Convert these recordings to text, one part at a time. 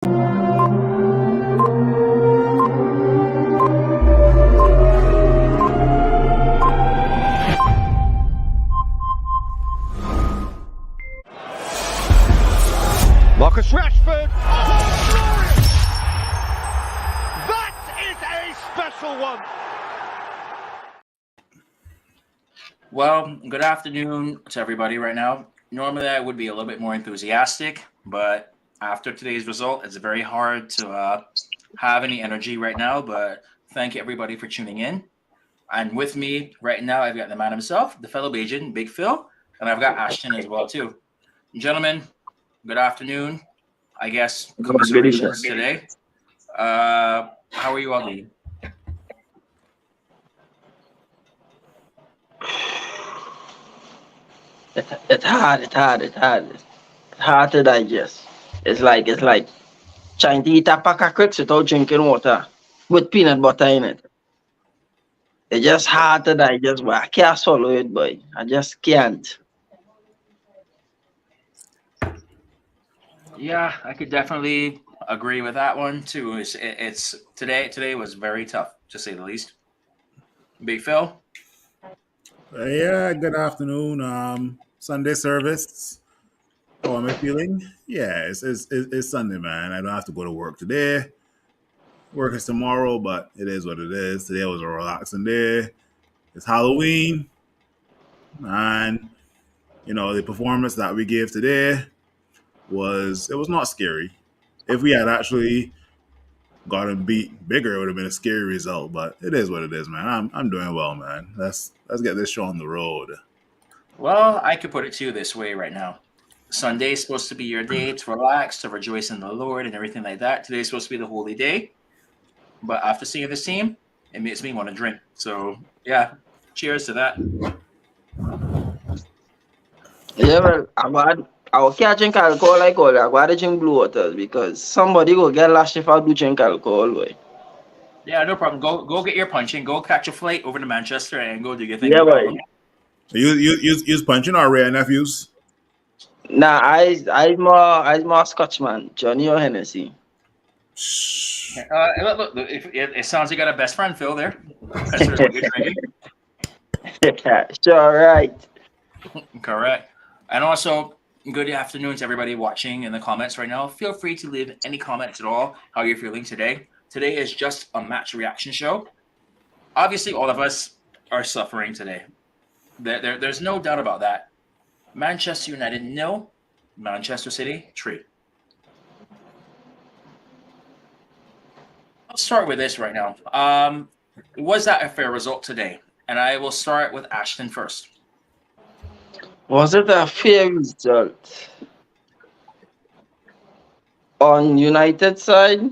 Marcus Rashford. Oh, glorious! That is a special one. Well, good afternoon to everybody right now. Normally, I would be a little bit more enthusiastic, but after today's result, it's very hard to have any energy right now. But thank you, everybody, for tuning in. And with me right now, I've got the man himself, the fellow Bajan, Big Phil, and I've got Ashton as well, too. Gentlemen, good afternoon. I guess commiserations today. How are you all doing? It's hard. It's hard to digest. It's like trying to eat a pack of cricks without drinking water with peanut butter in it. It's just hard to digest, but I can't swallow it, boy. I just can't. Yeah, I could definitely agree with that one too. It's today was very tough to say the least. Big Phil. Yeah, good afternoon. Sunday service. How am I feeling? Yeah, it's Sunday, man. I don't have to go to work today. Work is tomorrow, but it is what it is. Today was a relaxing day. It's Halloween, and the performance that we gave today was not scary. If we had actually gotten beat bigger, it would have been a scary result. But it is what it is, man. I'm doing well, man. Let's get this show on the road. Well, I could put it to you this way right now. Sunday is supposed to be your day to relax, to rejoice in the Lord and everything like that. Today's supposed to be the holy day. But after seeing this team, it makes me want to drink. So, yeah, cheers to that. Yeah, well, I can't drink alcohol like all. I gotta drink blue waters because somebody will get lashed if I do drink alcohol, boy. Yeah, no problem. Go get your punching. Go catch a flight over to Manchester and go do your thing. Yeah, No boy. problem. You punching our rare nephews? Nah, I'm more Scotchman, Johnny or Hennessy. Look, it sounds like you got a best friend, Phil, there. That's what you're drinking. Sure, right. Correct. And also, good afternoon to everybody watching in the comments right now. Feel free to leave any comments at all, how you're feeling today. Today is just a match reaction show. Obviously, all of us are suffering today. There's no doubt about that. Manchester United, no. Manchester City, 3. Let's start with this right now. Was that a fair result today? And I will start with Ashton first. Was it a fair result? On United side,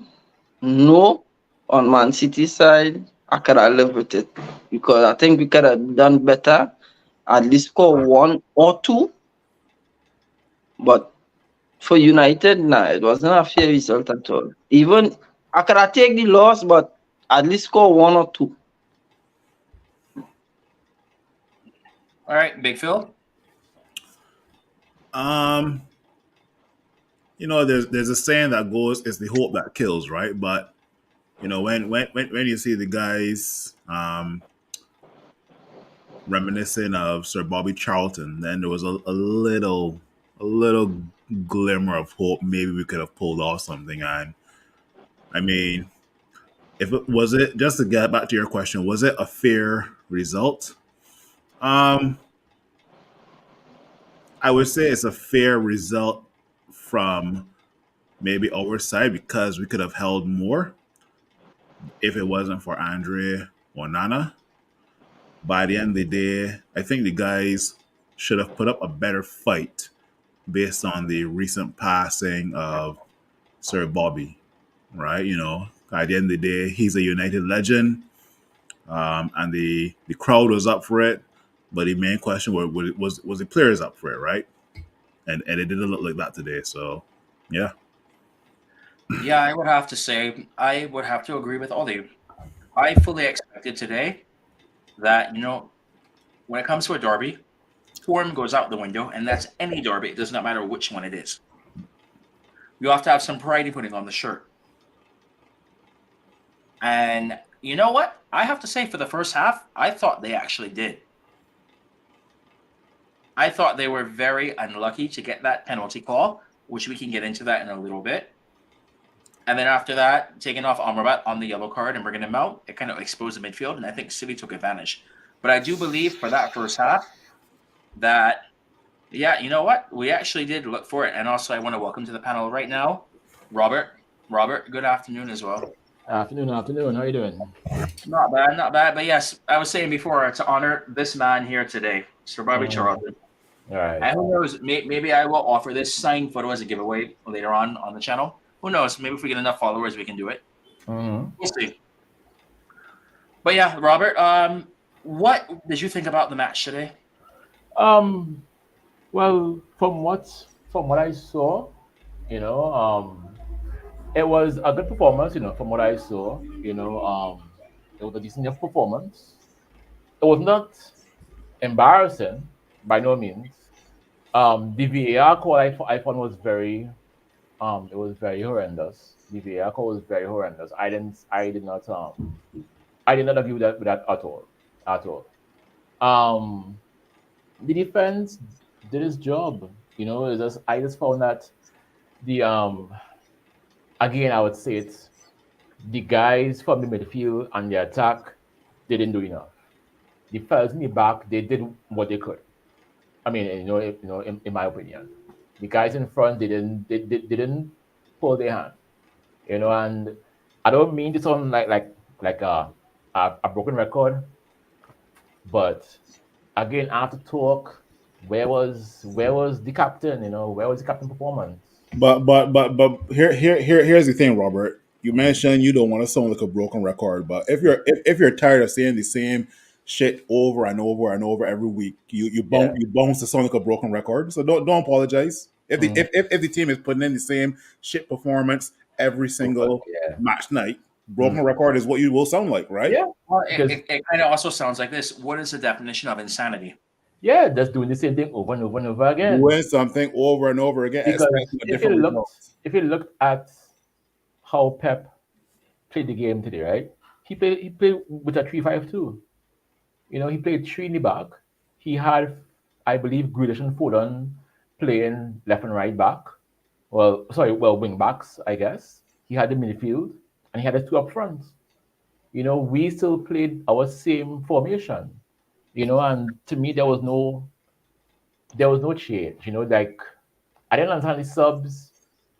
no. On Man City side, I could have lived with it because I think we could have done better. At least score 1 or 2. But for United, nah, it wasn't a fair result at all. Even I could have taken the loss, but at least score 1 or 2. All right, Big Phil. There's a saying that goes, "It's the hope that kills," right? But when you see the guys reminiscing of Sir Bobby Charlton, then there was a little glimmer of hope. Maybe we could have pulled off something. And I mean, was it, just to get back to your question, was it a fair result? I would say it's a fair result from maybe our side because we could have held more if it wasn't for Andre Onana. By the end of the day, I think the guys should have put up a better fight based on the recent passing of Sir Bobby, right? At the end of the day, he's a United legend, and the crowd was up for it. But the main question was the players up for it, right? And it didn't look like that today. So, yeah. Yeah, I would have to say, I would have to agree with all of you. I fully expected today that, when it comes to a derby, form goes out the window, and that's any derby. It does not matter which one it is. You have to have some pride in putting on the shirt. And you know what? I have to say, for the first half, I thought they actually did. I thought they were very unlucky to get that penalty call, which we can get into that in a little bit. And then after that, taking off Amrabat on the yellow card and bringing him out, it kind of exposed the midfield, and I think City took advantage. But I do believe for that first half that, yeah, you know what? We actually did look for it. And also, I want to welcome to the panel right now, Robert. Robert, good afternoon as well. Afternoon. How are you doing? Not bad, not bad. But yes, I was saying before to honor this man here today, Sir Bobby Charlton. All right. And who knows? Maybe I will offer this signed photo as a giveaway later on the channel. Who knows? Maybe if we get enough followers, we can do it. Mm-hmm. We'll see. But yeah, Robert, what did you think about the match today? Well, from what I saw, you know, it was a good performance. From what I saw, it was a decent enough performance. It was not embarrassing by no means. The VAR call I found was it was very horrendous. The VAR call was very horrendous. I did not agree with that at all, at all. Um, the defense did its job. I just found that the again I would say it's the guys from the midfield and the attack they didn't do enough. The fellas in the back they did what they could. I mean, in my opinion, the guys in front they didn't pull their hand. And I don't mean to sound like a broken record, but again, after talk, where was the captain? Where was the captain performance? But here's the thing, Robert. You mentioned you don't want to sound like a broken record, but if you're tired of saying the same shit over and over and over every week, Yeah. you bounce to sound like a broken record. So don't apologize. If the Mm. if the team is putting in the same shit performance every single Yeah. match night, Mm. broken record is what you will sound like, right? Yeah. Well, Because it kind of also sounds like this. What is the definition of insanity? yeah, just doing the same thing over and over and over again. Doing something over and over again, Because expecting a different result. if you looked at how Pep played the game today, right? He played with a 3-5-2. He played three in the back. He had, I believe, Grealish and Foden playing left and right back. Well, sorry, wing backs, I guess. He had the midfield and he had the two up front. We still played our same formation. And to me there was no change. Like I didn't understand the subs.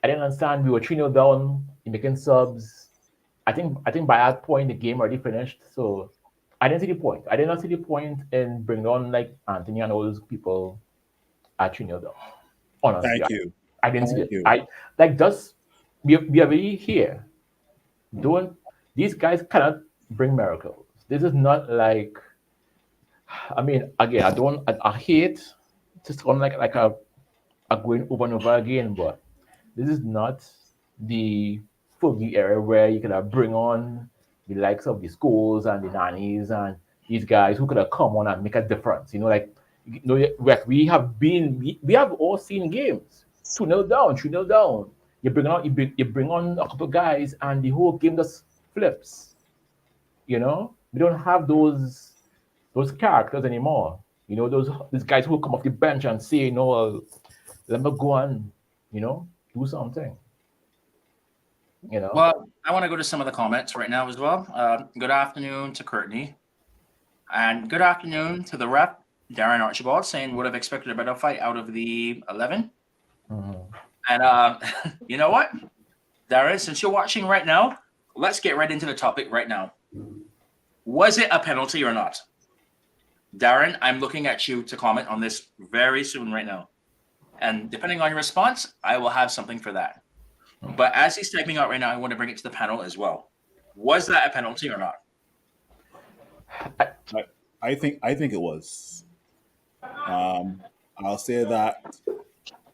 I didn't understand we were 3-0 down in making subs. I think by that point the game already finished. So I didn't see the point. I did not see the point in bringing on like Anthony and all those people at 3-0 down. Honestly, Thank you. I didn't see Thank it. you. I like just we are really here. Don't these guys cannot bring miracles. This is not like I mean again I hate to sound like a going over and over again, but this is not the Fergie era where you could have bring on the likes of the schools and the nannies and these guys who could have come on and make a difference. Like we have all seen games 2-0 down, 3-0 down. You bring on a couple guys and the whole game just flips. We don't have those characters anymore. Those guys who come off the bench and say, well, let me go and do something. You know. Well, I want to go to some of the comments right now as well. Good afternoon to Courtney. And good afternoon to the rep, Darren Archibald, saying would have expected a better fight out of the 11. Mhm. And you know what, Darren, since you're watching right now, let's get right into the topic right now. Was it a penalty or not? Darren, I'm looking at you to comment on this very soon right now. And depending on your response, I will have something for that. But as he's typing out right now, I want to bring it to the panel as well. Was that a penalty or not? I think it was. I'll say that.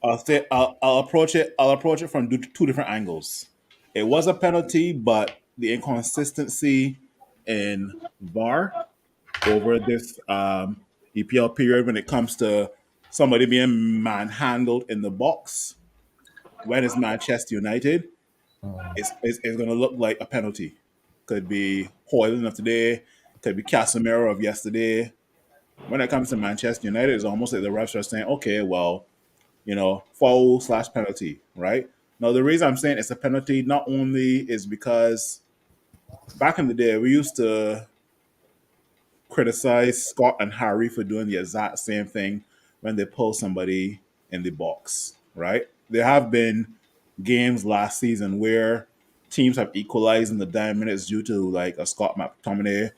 I'll approach it. I'll approach it from two different angles. It was a penalty, but the inconsistency in VAR over this EPL period when it comes to somebody being manhandled in the box when it's Manchester United, Mm. it's going to look like a penalty. Could be Hoyland of today, could be Casemiro of yesterday. When it comes to Manchester United, it's almost like the refs are saying, okay, well, foul slash penalty, right? Now, the reason I'm saying it's a penalty not only is because back in the day, we used to criticize Scott and Harry for doing the exact same thing when they pull somebody in the box, right? There have been games last season where teams have equalized in the dying minutes due to like a Scott McTominay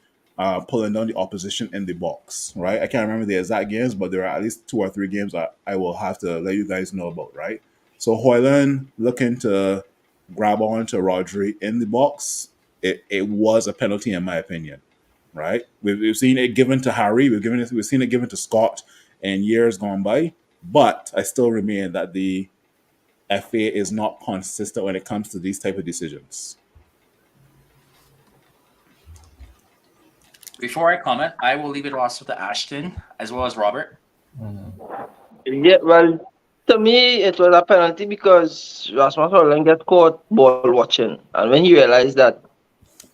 pulling down the opposition in the box, right? I can't remember the exact games, but there are at least 2 or 3 games I will have to let you guys know about, right? So Hoyland looking to grab on to Rodri in the box, it was a penalty in my opinion, right? We've seen it given to Harry, we've seen it given to Scott in years gone by, but I still remain that the FA is not consistent when it comes to these type of decisions. Before I comment, I will leave it also to Ashton as well as Robert. Mm. Yeah, well, to me, it was a penalty because Rasmus Holland got caught ball watching. And when he realized that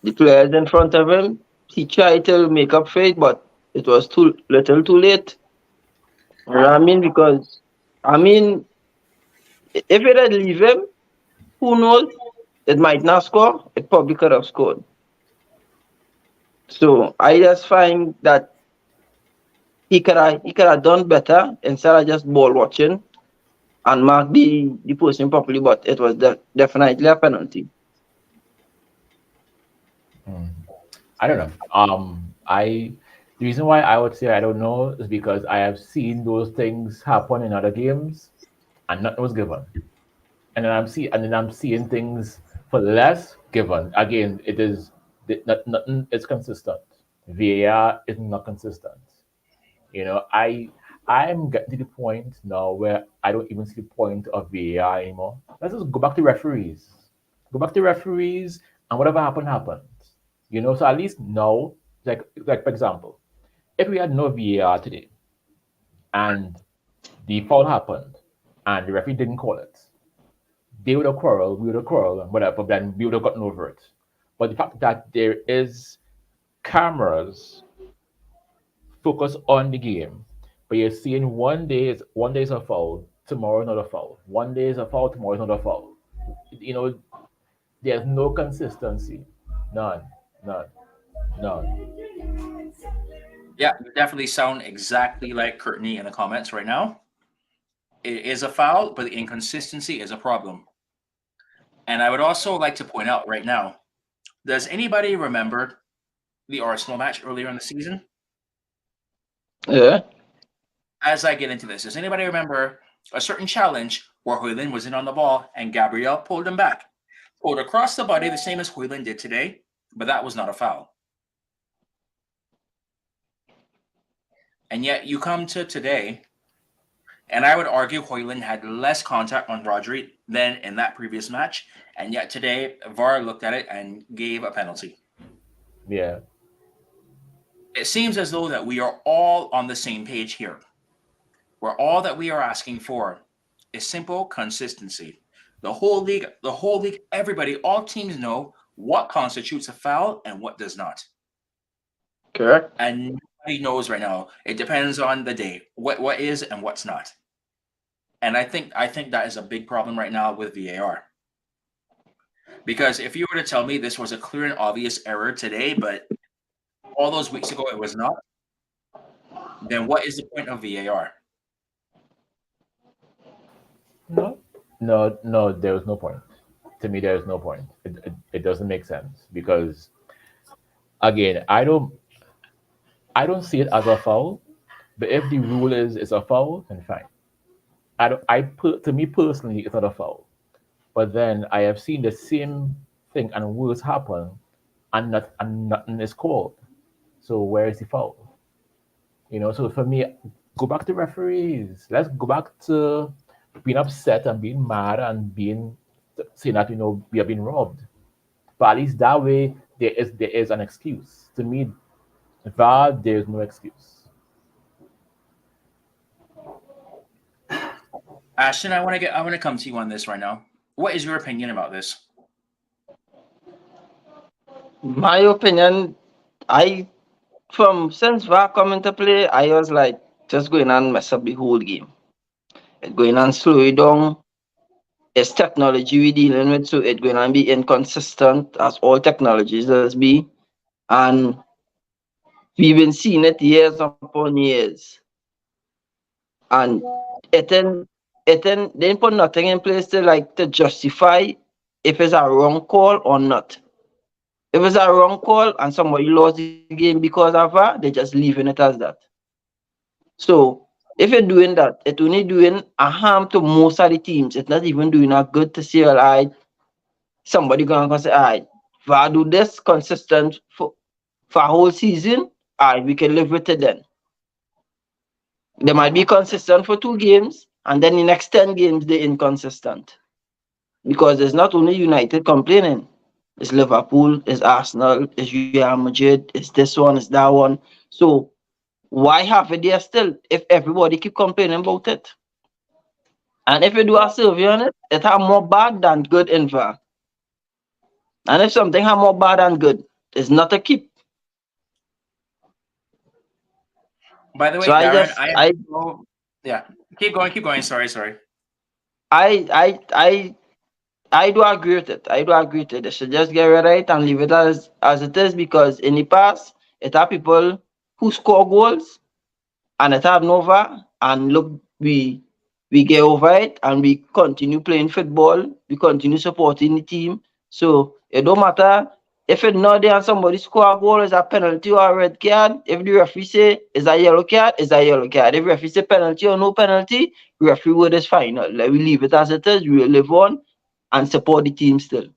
the players in front of him, he tried to make up for it, but it was too little too late. You know what I mean? Because, I mean, if it had leave him, who knows? It might not score. It probably could have scored. So I just find that he could have done better instead of just ball watching and mark the person properly. But it was definitely a penalty. Mm. I don't know. I The reason why I would say I don't know is because I have seen those things happen in other games, and nothing was given. And then I'm seeing things for less given. Again, nothing is consistent. VAR is not consistent. I'm getting to the point now where I don't even see the point of VAR anymore. Let's just go back to referees. Go back to referees, and whatever happened happened. So at least now, like for example, if we had no VAR today and the foul happened and the referee didn't call it, they would have quarreled, we would have quarreled, and whatever, but then we would have gotten over it. But the fact that there is cameras focus on the game, but you're seeing one day is a foul, tomorrow another foul. One day is a foul, tomorrow is another foul. You know, there's no consistency. None. None. None. Yeah, you definitely sound exactly like Courtney in the comments right now. It is a foul, but the inconsistency is a problem. And I would also like to point out right now, does anybody remember the Arsenal match earlier in the season? Yeah. As I get into this, does anybody remember a certain challenge where Hoyland was in on the ball and Gabriel pulled him back? Pulled across the body the same as Hoyland did today, but that was not a foul. And yet you come to today, and I would argue Hoyland had less contact on Rodri than in that previous match. And yet today, VAR looked at it and gave a penalty. Yeah. It seems as though that we are all on the same page here, where all that we are asking for is simple consistency. The whole league, everybody, all teams know what constitutes a foul and what does not. Correct. And nobody knows right now. It depends on the day, what is and what's not. And I think that is a big problem right now with VAR. Because if you were to tell me this was a clear and obvious error today, but all those weeks ago it was not, then what is the point of VAR? No. No. No. There was no point. To me, there is no point. It doesn't make sense because again, I don't see it as a foul. But if the rule is it's a foul, then fine. I don't. To me personally, it's not a foul. But then I have seen the same thing and worse happen, and nothing is called. So where is the foul? So for me, go back to referees. Let's go back to being upset and being mad and being saying that we have been robbed. But at least that way there is an excuse. To me, VAR there is no excuse. Ashton, I want to come to you on this right now. What is your opinion about this? My opinion, I from since VAR come into play, I was like just going and mess up the whole game. It going and slow it down. It's technology we dealing with, so it going to be inconsistent as all technologies does be. And we've been seeing it years upon years. And it then they put nothing in place to like to justify if it's a wrong call or not. If it's a wrong call and somebody lost the game because of that, they're just leaving it as that. So if you're doing that, it's only doing a harm to most of the teams. It's not even doing a good to say, all right, somebody gonna say, all right, if I do this consistent for a whole season, all right, we can live with it then. They might be consistent for 2 games, and then the next 10 games they're inconsistent. Because it's not only United complaining. It's Liverpool, it's Arsenal, it's Real Madrid, it's this one, it's that one. So why have it there still if everybody keep complaining about it? And if you do a survey on it, it have more bad than good in VAR. And if something have more bad than good, it's not a keep. By the So way, I Darren, just yeah, keep going, keep going. Sorry, sorry. I I I I do agree with it. I do agree with it. They should just get rid of it and leave it as it is, because in the past it have people who score goals and it have Nova, and look, we get over it and we continue playing football, we continue supporting the team. So it don't matter if it's not there and somebody score a goal, is a penalty or a red card. If the referee say is a yellow card, is a yellow card. If the referee say penalty or no penalty, referee word is final. Let we leave it as it is, we will live on and support the team still.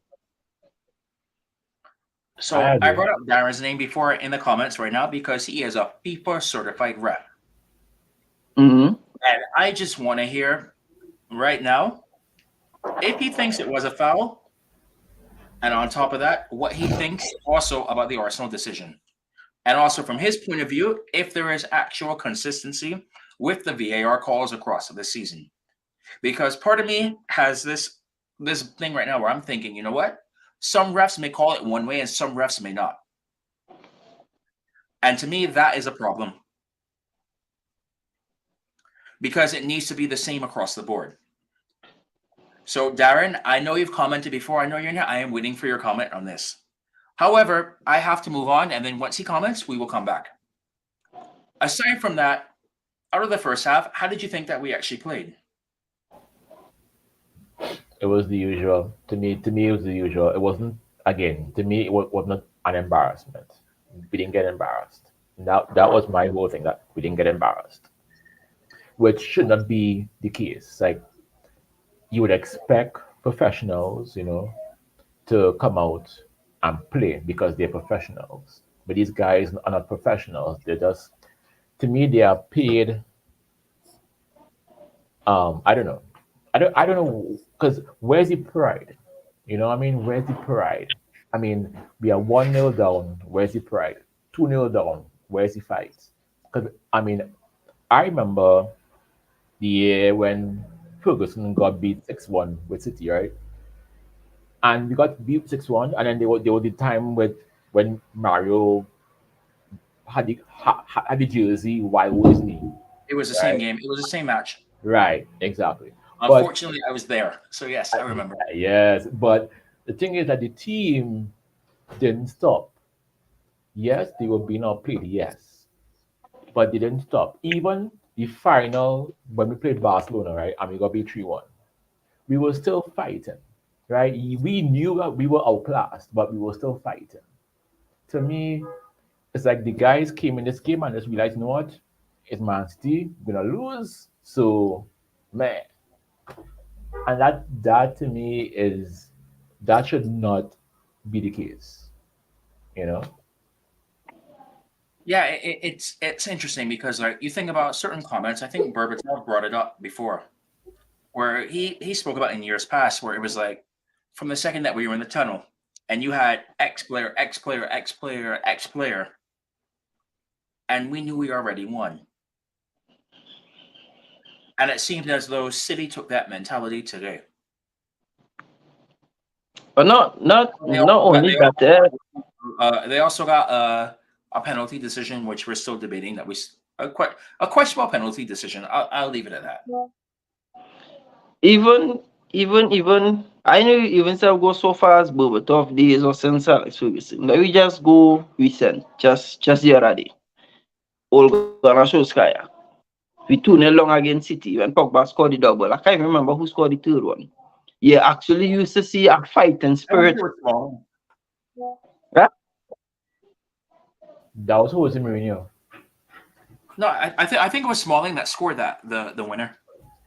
I So I agree. brought up Darren's name before in the comments right now because he is a FIFA certified rep. Mm-hmm. And I just want to hear right now if he thinks it was a foul, and on top of that, what he thinks also about the Arsenal decision. And also from his point of view, if there is actual consistency with the VAR calls across the season. Because part of me has this thing right now where I'm thinking, you know what? Some refs may call it one way and some refs may not. And to me, that is a problem because it needs to be the same across the board. So, Darren, I know you've commented before. I know you're not. I am waiting for your comment on this. However, I have to move on, and then once he comments, we will come back. Aside from that, out of the first half, how did you think that we actually played? It was the usual. To me, it was the usual. It wasn't, again, to me, was not an embarrassment. We didn't get embarrassed. That was my whole thing, that we didn't get embarrassed, which should not be the case. Like, you would expect professionals, to come out and play because they're professionals. But these guys are not professionals. They're just, to me, they are paid. I don't know. I don't know, because where's the pride? I mean, where's the pride? I mean, we are 1-0 down. Where's the pride? 2-0 down. Where's the fight? Because, I mean, I remember the year when Ferguson got beat 6-1 with City, right? And we got beat 6-1, and then there was the time with when Mario had the jersey while with his knee, It was the same right? game. It was the same match. Right, exactly. But Unfortunately, I was there. So, yes, I remember. yes, but the thing is that the team didn't stop. Yes, they were being outplayed, yes, but they didn't stop. Even the final, when we played Barcelona, right, and we got beat 3-1, we were still fighting, right? We knew that we were outclassed, but we were still fighting. To me, it's like the guys came in this game and just realized, you know what? It's Man City, we're gonna lose. So, man, and that to me is, that should not be the case, you know? Yeah, it's interesting because like you think about certain comments. I think Berbatov brought it up before, where he spoke about in years past, where it was like from the second that we were in the tunnel, and you had X player, X player, X player, X player, and we knew we already won. And it seemed as though City took that mentality today. But not only They that. They also got a penalty decision, which we're still debating. That a questionable penalty decision. I'll leave it at that. Even even I know you even say go so far as Berbatov days or since Alex Ferguson. Let we just go recent, just the other day. All gonna Solskjaer. We 2-0 long against City when Pogba scored the double. I can't remember who scored the third one. You actually used to see a fighting spirit. Right? That was Jose Mourinho. No, I think it was Smalling that scored the winner.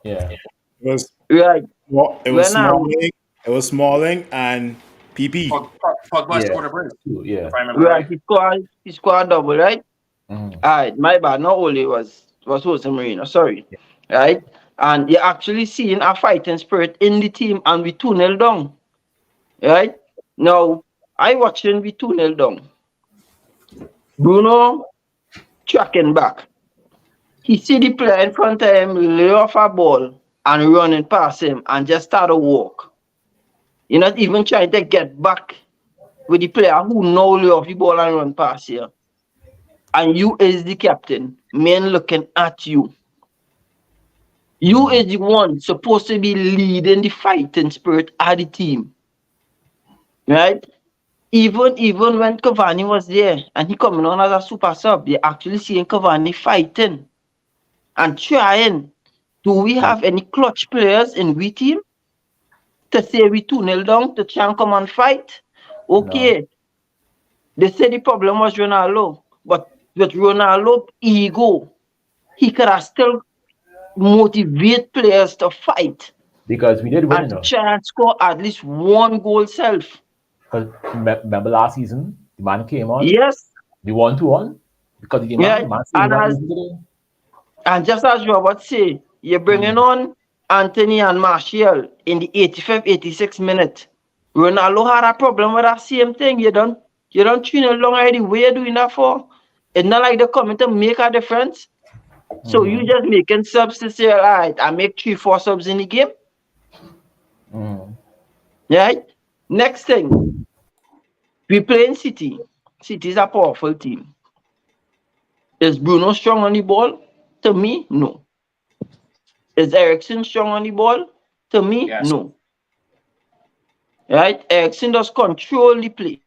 Yeah. It was Right. it was When I Smalling. It was Smalling and PP. Pogba Yeah. scored a brace, Yeah. if I remember right, right. he scored a double, right? Mhm. Alright, my bad. Not only was Jose Mourinho, sorry. Right? And you're actually seeing a fighting spirit in the team and we 2-0 down. Right? Now, I watching we 2-0 down. Bruno tracking back. He see the player in front of him lay off a ball and running past him and just start a walk. You're not even trying to get back with the player who now lay off the ball and run past you. And you is the captain, men looking at you. You is the one supposed to be leading the fighting spirit of the team. Right? Even when Cavani was there and he coming on as a super sub, they actually seeing Cavani fighting and trying. Do we have any clutch players in we team to say we 2-0 down to try and come and fight? Okay. They say the problem was Ronaldo, but with Ronaldo ego, he could have still motivate players to fight Because we did win, and to try and score at least one goal self. Because remember last season, the man came on, Yes, the 1-1, because the yeah, man said and not as losing today. and just as Robert say, you're bringing on Anthony and Martial in the 85, 86 minute. Ronaldo had a problem with that same thing. You don't tune along already. What you doing that for? It's not like they're coming to make a difference. So you just making subs to say, all right, I make 3-4 subs in the game. Right? Next thing, we playing City. City is a powerful team. Is Bruno strong on the ball? To me, no. Is Ericsson strong on the ball? To me, Yes. no. Right? Ericsson does control the play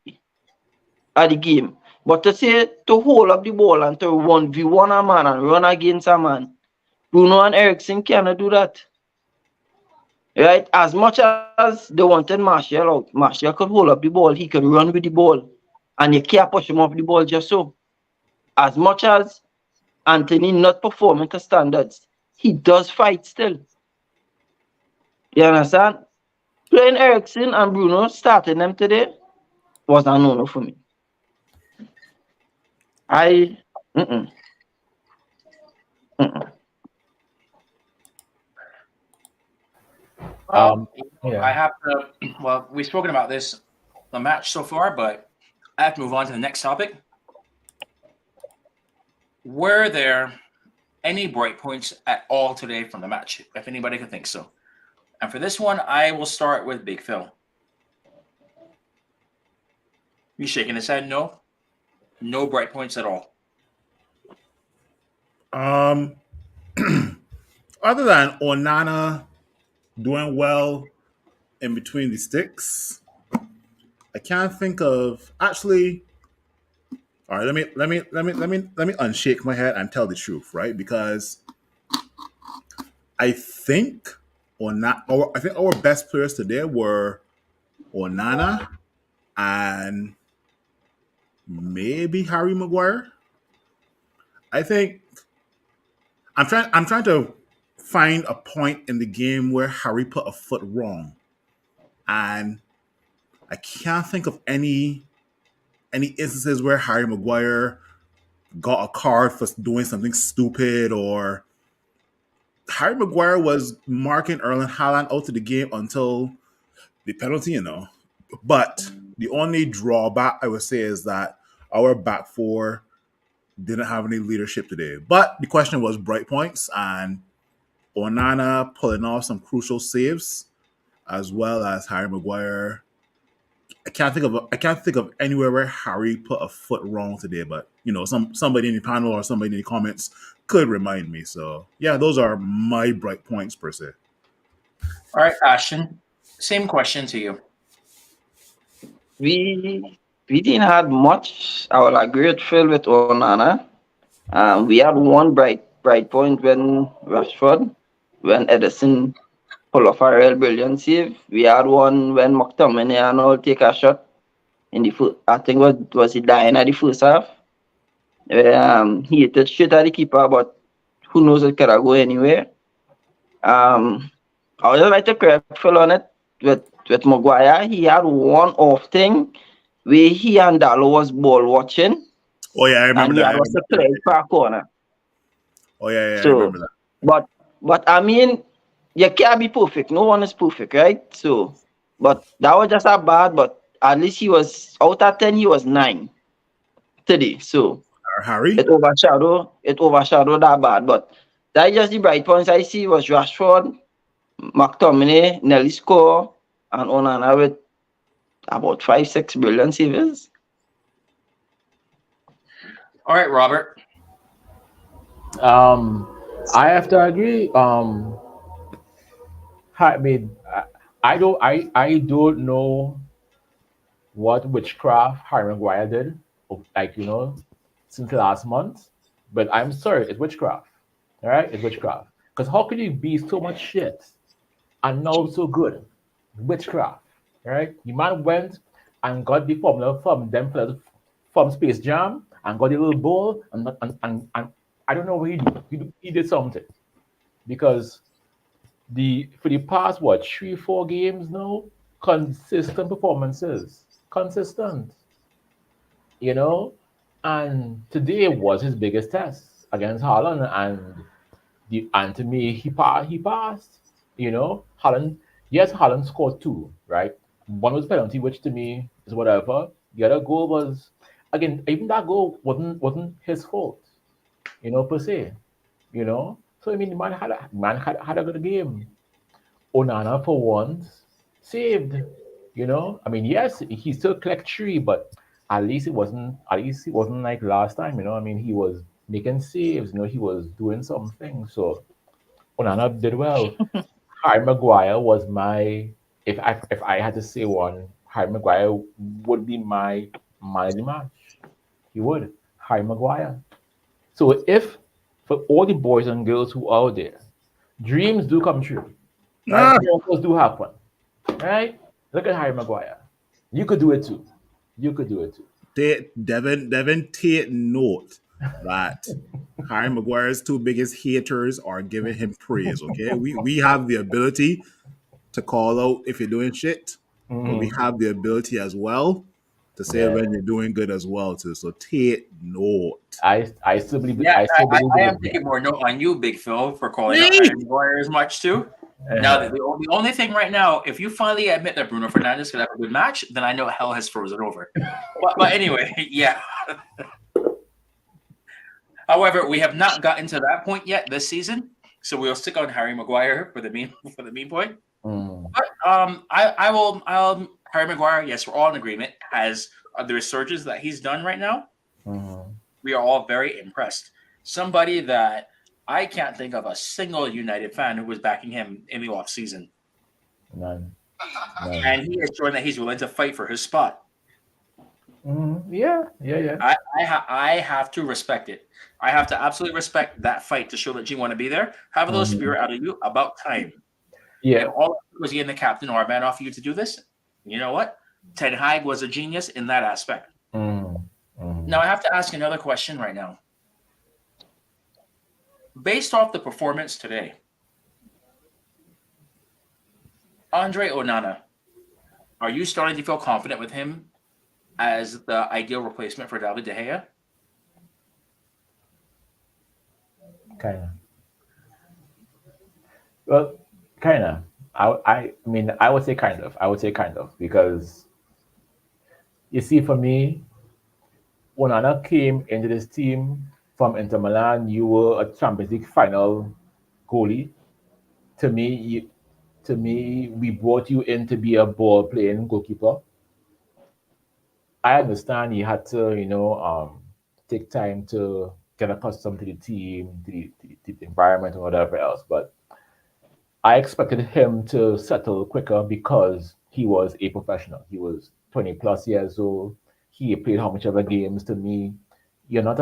of the game. But to say to hold up the ball and to 1v1 a man and run against a man, Bruno and Ericsson cannot do that. Right? As much as they wanted Martial out, Martial could hold up the ball, he could run with the ball, and you can't push him off the ball just so. As much as Anthony not performing to standards, he does fight still. You understand? Playing Ericsson and Bruno, starting them today, was a no-no for me. I mm-mm, mm-mm. Well, Yeah. I have to. Well, we've spoken about the match so far, but I have to move on to the next topic. Were there any bright points at all today from the match, if anybody could think so? And for this one, I will start with Big Phil. You shaking his head? No, no bright points at all. Other than Onana doing well in between the sticks, I can't think of actually. All right, let me unshake my head and tell the truth, right? Because I think I think our best players today were Onana and maybe Harry Maguire. I think I'm trying to find a point in the game where Harry put a foot wrong. And I can't think of any instances where Harry Maguire got a card for doing something stupid or Harry Maguire was marking Erling Haaland out of the game until the penalty, But the only drawback I would say is that our back four didn't have any leadership today. But the question was bright points, and Onana pulling off some crucial saves, as well as Harry Maguire. I can't think of anywhere where Harry put a foot wrong today, but somebody in the panel or somebody in the comments could remind me. So yeah, those are my bright points per se. All right, Ashton, same question to you. We didn't have much. I will agree with Phil with Onana. We had one bright point when Rashford, when Edison pull off a real brilliant save. We had one when McTominay and all take a shot in the first. I think was he dying at the first half. He hit it straight at the keeper, but who knows it could have go anywhere. I would just like to correct Phil on it with Maguire. He had one off thing where he and Dallo was ball watching, Oh yeah, I and remember he that. had was a play for a corner. Oh yeah, I So, remember that. but I mean, you can't be perfect. No one is perfect, right? So, but that was just a bad. But at least he was out of 10. He was 9 today. So Harry. it overshadowed that bad. But that's just the bright points I see was Rashford, McTominay, Nelly score, and Onana with about 5-6 brilliant saves. All right, Robert. I have to agree. I mean, I don't know what witchcraft Harry Maguire did, like since last month. But I'm sorry, it's witchcraft. All right, it's witchcraft. Because how can you be so much shit and now so good? Witchcraft. All right, the man went and got the formula from them from Space Jam and got a little ball and I don't know what he did. He did something because for the past what 3-4 games now, consistent performances, consistent, you know, and today was his biggest test against Holland, and to me he passed, Holland. Yes, Holland scored two, right? One was penalty, which to me is whatever. The other goal was, again, even that goal wasn't his fault, per se, So I mean, the man had a good game. Onana for once saved. I mean, yes, he still collect three, but at least it wasn't like last time. I mean, he was making saves. He was doing something. So Onana did well. Harry Maguire was my if I had to say one, Harry Maguire would be my man of the match. He would. Harry Maguire. So if for all the boys and girls who are out there, dreams do come true. Right? Ah, Miracles do happen. Right? Look at Harry Maguire. You could do it too. You could do it too. Devin, take note that Harry Maguire's two biggest haters are giving him praise. Okay, we have the ability to call out if you're doing shit, but we have the ability as well to say Yeah. when you're doing good as well too. So take note. I still believe Yeah, I still believe I in am it. taking more note on you, Big Phil, for calling out Me? Harry Maguire as much too. Now, the only thing right now, if you finally admit that Bruno Fernandes could have a good match, then I know hell has frozen over. But anyway, yeah. However, we have not gotten to that point yet this season, so we'll stick on Harry Maguire for the mean point. Mm. But I will. Harry Maguire. Yes, we're all in agreement. Has the resurgence that he's done right now, Mhm. we are all very impressed. Somebody that I can't think of a single United fan who was backing him in the off season, None. None. and he has shown that he's willing to fight for his spot. Yeah. Yeah. I have to respect it. I have to absolutely respect that fight to show that you want to be there. Have a little Mhm. spirit out of you. About time. Yeah. And all was getting the captain armband off you to do this. You know what? Ten Hag was a genius in that aspect. Mhm. Mhm. Now I have to ask another question right now. Based off the performance today, Andre Onana, are you starting to feel confident with him as the ideal replacement for David De Gea? Kind of. Well, kind of. I mean, I would say kind of. I would say kind of because you see, for me, when Onana came into this team from Inter Milan, you were a Champions League final goalie. to me, we brought you in to be a ball playing goalkeeper. I understand you had to, take time to get accustomed to the team, to the environment, and whatever else. But I expected him to settle quicker because he was a professional. He was 20 plus years old. He played how much ever games. To me, you're not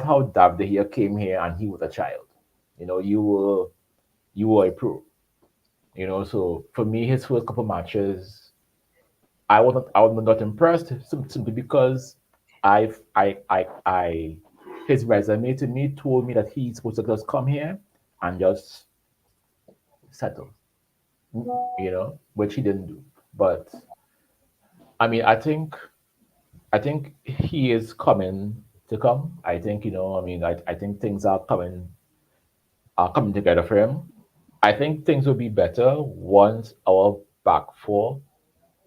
how David here came here and he was a child. You were a pro. So for me, his first couple matches, I was not impressed simply because I his resume to me told me that he's supposed to just come here and just settle, which he didn't do. But I mean, I think he is coming to come. I think I think things are coming together for him. I think things will be better once our back four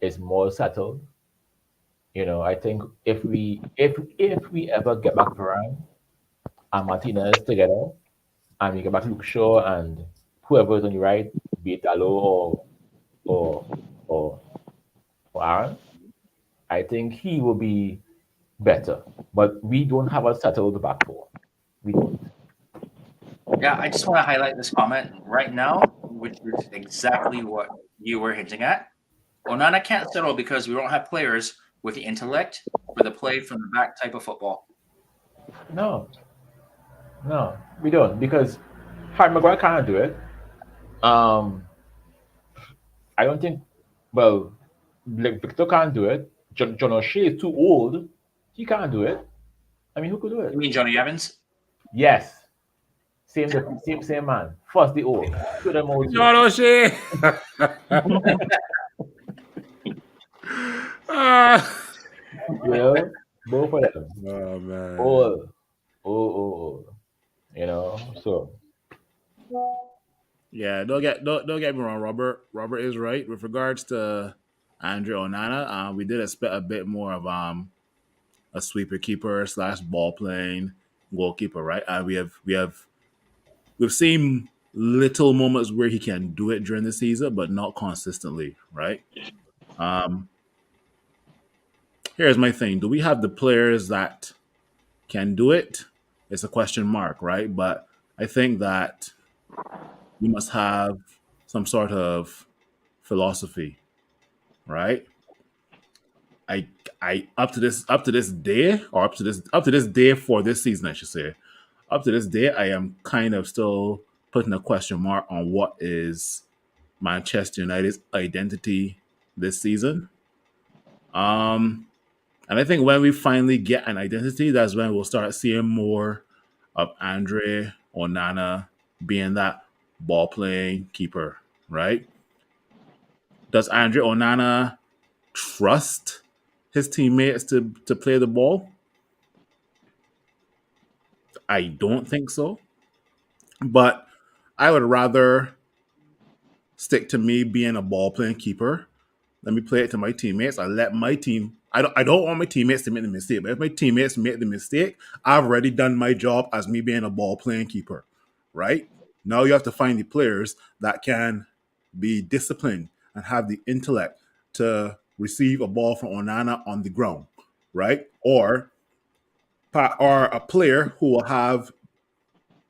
is more settled. I think if we ever get back Varane and Martinez together, and we get back Luke Shaw and whoever is on the right, be it Dalot or or or Aaron, I think he will be better. But we don't have a settled back four. We don't. Yeah, I just want to highlight this comment right now, which is exactly what you were hinting at. Onana can't settle because we don't have players with the intellect for the play from the back type of football. No, no, we don't because Harry Maguire can't do it. Um, I don't think. Well, like Victor can't do it. John O'Shea is too old. He can't do it. I mean, who could do You it? mean Johnny Evans? Yes, same man. First the old, to them old too. John O'Shea. Ah. Both of them. Oh man. Old, old. So Yeah, don't get me wrong, Robert. Robert is right with regards to Andre Onana. We did expect a bit more of a sweeper keeper slash ball playing goalkeeper, right? We've seen little moments where he can do it during the season, but not consistently, right? Um, Here's my thing: do we have the players that can do it? It's a question mark, right? But I think that we must have some sort of philosophy, right? I up to this day, or up to this day for this season, I should say, up to this day, I am kind of still putting a question mark on what is Manchester United's identity this season. And I think when we finally get an identity, that's when we'll start seeing more of Andre Onana being that ball playing keeper, right? Does Andre Onana trust his teammates to play the ball? I don't think so. But I would rather stick to me being a ball playing keeper. Let me play it to my teammates. I let my team. I don't want my teammates to make the mistake. But if my teammates make the mistake, I've already done my job as me being a ball playing keeper, right? Now you have to find the players that can be disciplined and have the intellect to receive a ball from Onana on the ground, right? Or a player who will have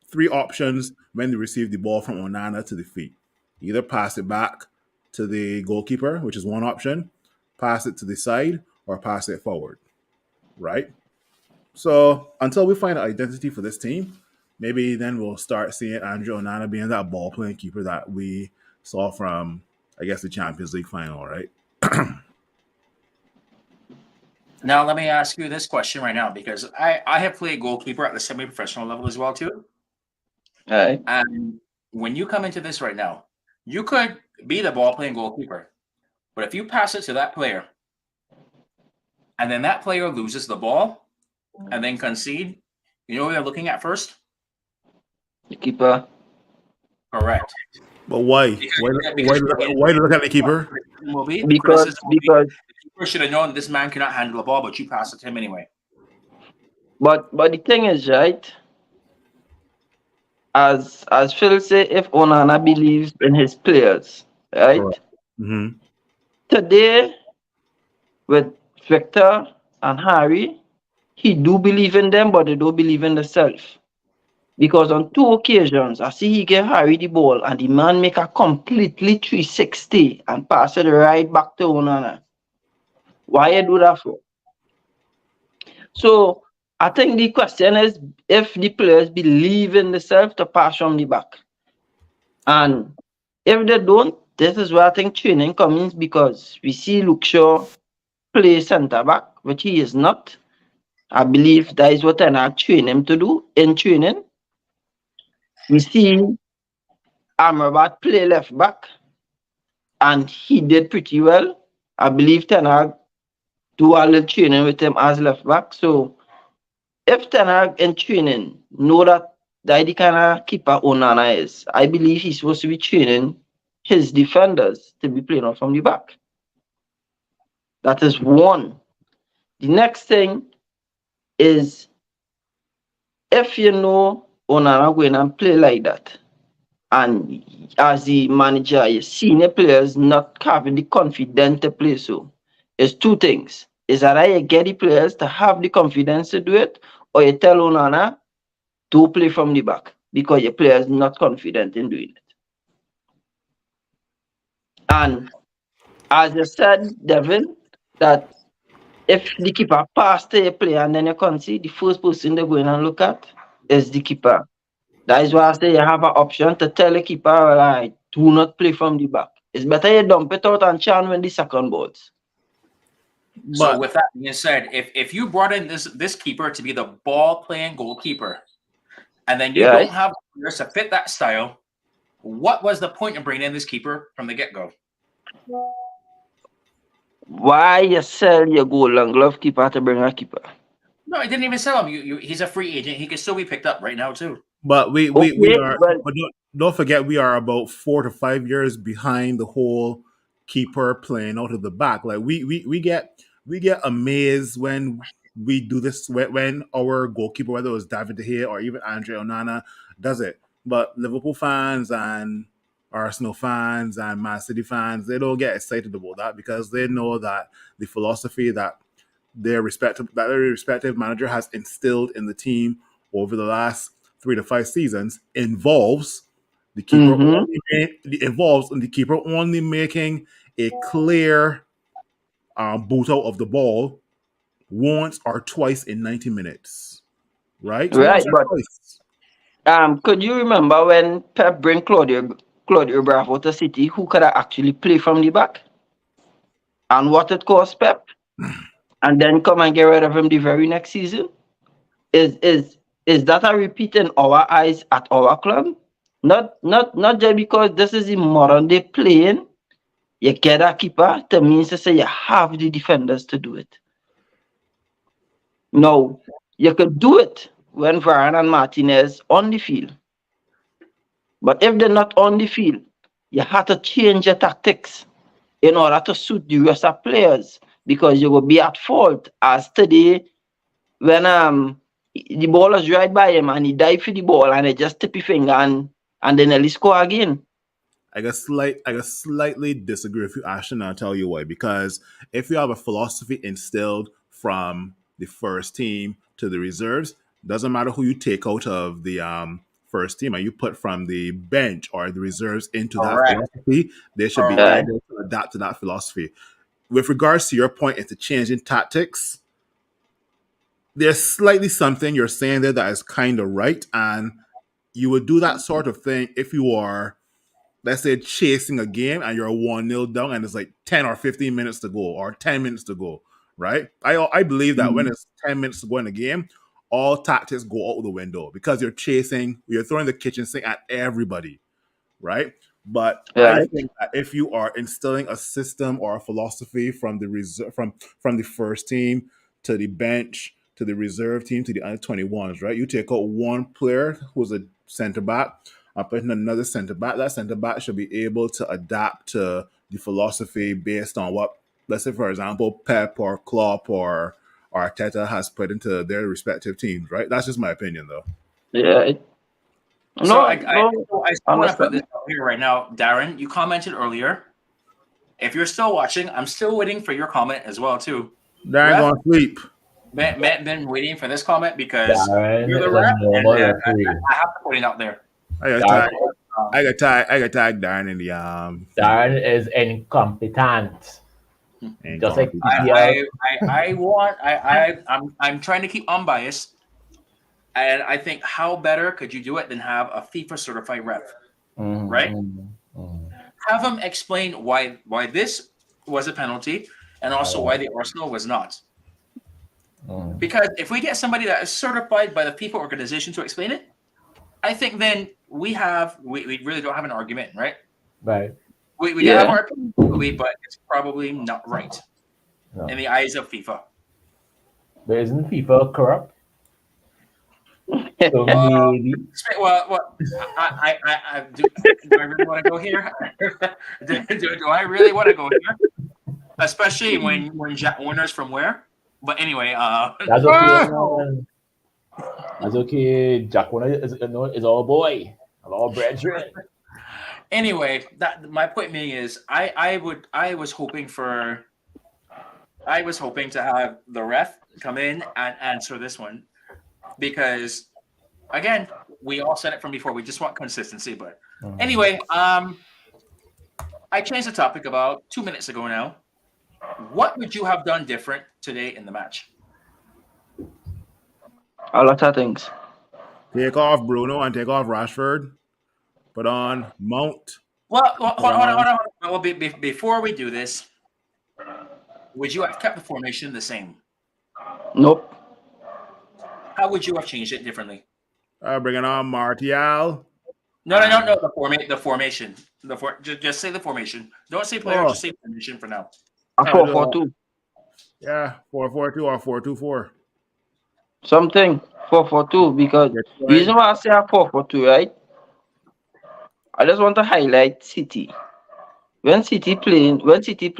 three options when they receive the ball from Onana to the feet. Either pass it back to the goalkeeper, which is one option, pass it to the side, or pass it forward, right? So until we find an identity for this team, maybe then we'll start seeing Andrew Onana being that ball playing keeper that we saw from, I guess, the Champions League final, right? Now, let me ask you this question right now, because I have played goalkeeper at the semi-professional level as well, too. All right. And when you come into this right now, you could be the ball-playing goalkeeper. But if you pass it to that player, and then that player loses the ball and then concede, you know what they're looking at first? The keeper. Correct. But why? Why look at the keeper? Because The keeper should have known this man cannot handle the ball, but you pass it to him anyway. but the thing is, right? as Phil say, if Onana believes in his players, right? Correct. Mm-hmm. Today with Victor and Harry, he do believe in them, but they don't believe in themselves. Because on two occasions, I see he gave Harry the ball and the man make a completely 360 and pass it right back to Onana. Why you do that for? So I think the question is if the players believe in themselves to pass from the back. And if they don't, this is where I think training comes in because we see Luke Shaw play centre back, which he is not. I believe that is what I train him to do in training. We see Amrabat play left back, and he did pretty well. I believe Ten Hag do a little training with him as left back. So if Ten Hag in training know that the kind of keeper Onana is, I believe he's supposed to be training his defenders to be playing out from the back. That is one. The next thing is if you know Onana going and play like that, and as the manager, your senior players not having the confidence to play so. It's two things. Is that you get the players to have the confidence to do it, or you tell Onana to play from the back because your players not confident in doing it. And as you said, Devin, that if the keeper pass to a player and then you can see the first person they go in and look at is the keeper. That is why I say you have an option to tell the keeper, like, do not play from the back. It's better you dump it out and chance when the second balls. So But with that being said, if you brought in this keeper to be the ball playing goalkeeper, and then you Yeah. don't have players to fit that style, what was the point of bringing in this keeper from the get go? Why you sell your goal and glove keeper to bring a keeper? No, I didn't even sell him. He's a free agent. He can still be picked up right now too. but we Okay, are, but but don't forget we are about 4 to 5 years behind the whole keeper playing out of the back. Like we get amazed when we do this when our goalkeeper, whether it was David De Gea or even Andre Onana, does it. But Liverpool fans and Arsenal fans and Man City fans, they don't get excited about that because they know that the philosophy that their respective manager has instilled in the team over the last 3 to 5 seasons involves the keeper mm-hmm. only involves the keeper only making a clear boot out of the ball once or twice in 90 minutes. Right? Right, Once or but twice. could you remember when Pep bring Claudio Bravo to City, who could have actually play from the back? And what it cost Pep? And then come and get rid of him the very next season? Is is is that a repeat in our eyes at our club? Not just because this is the modern day playing, you get a keeper to means to say you have the defenders to do it. No, you could do it when Varane and Martinez on the field. But if they're not on the field, you have to change your tactics in order to suit the rest of players because you will be at fault as today when the ball was right by him and he dive for the ball and he just tip his finger and then he score again. I slightly disagree with you, Ashton, and I'll tell you why. Because if you have a philosophy instilled from the first team to the reserves, doesn't matter who you take out of the first team and you put from the bench or the reserves into that Correct. philosophy, they should be Correct. able to adapt to that philosophy. With regards to your point into changing tactics, there's slightly something you're saying there that is kind of right, and you would do that sort of thing if you are, let's say, chasing a game and you're 1-0 down and it's like 10 or 15 minutes to go or 10 minutes to go, right? I believe that when it's 10 minutes to go in a game, all tactics go out the window because you're throwing the kitchen sink at everybody, right? But I Yeah. think that if you are instilling a system or a philosophy from the reserve, from the first team to the bench to the reserve team to the under 21s, right? You take out one player who's a center back and put in another center back. That center back should be able to adapt to the philosophy based on what, let's say, for example, Pep or Klopp or Arteta has put into their respective teams, right? That's just my opinion, though. Yeah. So No, no, I still want to put this understand. out here right now, Darren. You commented earlier. If you're still watching, I'm still waiting for your comment as well too. They ain't Ref, gonna sleep. been waiting for this comment because Darren you're the is a ref, and normal referee. I have to put it out there. I got Darren, tag. I got tag Darren in the thing. Darren is incompetent. Ain't Just like competent. PPL. I'm trying to keep unbiased, and I think how better could you do it than have a FIFA certified ref, right? Have him explain why this was a penalty and also why the Arsenal was not. Because if we get somebody that is certified by the FIFA organization to explain it, I think then we really don't have an argument, right? Right. We can Yeah. have our opinion, but it's probably not right No. in the eyes of FIFA. But isn't FIFA corrupt? So maybe. Well, do I really want to go here? do I really want to go here? Especially when Jack Warner's from where? But anyway, That's okay. Man. That's okay. Jack Warner is our boy. Our brethren. anyway, that my point being is I was hoping to have the ref come in and answer this one because again we all said it from before, we just want consistency. But anyway, I changed the topic about 2 minutes ago now. What would you have done different today in the match? A lot of things. Take off Bruno and take off Rashford. Put on Mount. Well, hold on. Well, before we do this, would you have kept the formation the same? Nope. How would you have changed it differently? Bringing on Martial. No. The formation. Just say the formation. Don't say player. Just say formation for now. A 4-4-2. Yeah, 4-4-2 or 4-2-4. Something. 4-4-2. Because reason why I say a 4-4-2, right? I just want to highlight City. When City play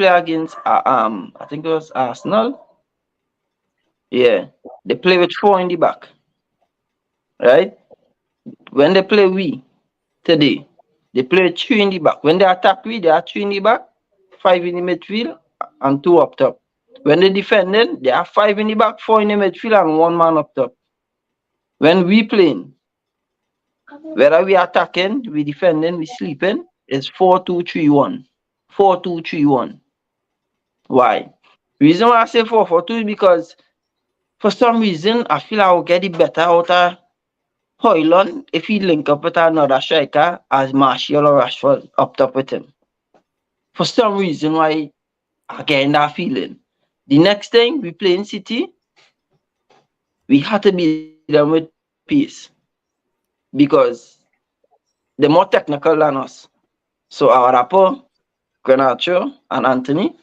against I think it was Arsenal. Yeah. They play with 4 in the back. Right? When they play we today, they play 3 in the back. When they attack we, they are 3 in the back, 5 in the midfield, and 2 up top. When they defending, they are 5 in the back, 4 in the midfield, and 1 man up top. When we playing, whether we attacking, we defending, we sleeping, it's 4-2-3-1. 4-2-3-1. Why? Reason why I say 4-4-2 is because for some reason I feel I will get it better out of Hoyland if he link up with another striker as Martial or Rashford up top with him. For some reason why I get that feeling. The next thing we play in City, we have to beat them with pace because they're more technical than us. So our rapper, Granacho and Anthony,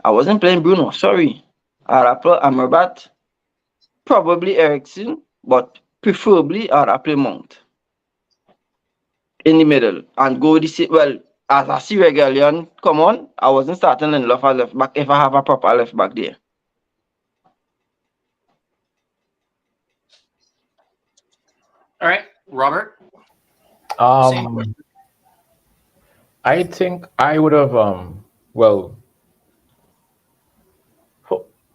I wasn't playing Bruno, sorry. Our rapper, Amrabat, probably Ericsson, but preferably I'd play Mount in the middle and go as I see Regalion come on, I wasn't starting in left back if I have a proper left back there. All right, Robert. Same question. I think I would have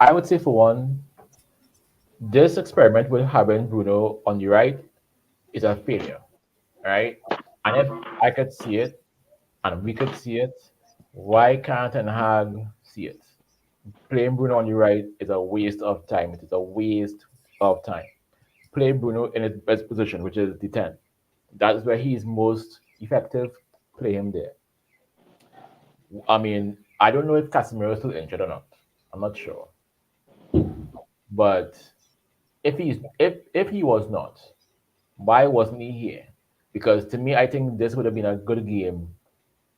I would say for one, this experiment with having Bruno on the right is a failure, right? And if I could see it and we could see it, why can't Ten Hag see it? Playing Bruno on the right is a waste of time. It is a waste of time. Play Bruno in his best position, which is the 10. That is where he is most effective. Play him there. I mean, I don't know if Casemiro is still injured or not. I'm not sure. But if he was not, why wasn't he here? Because to me, I think this would have been a good game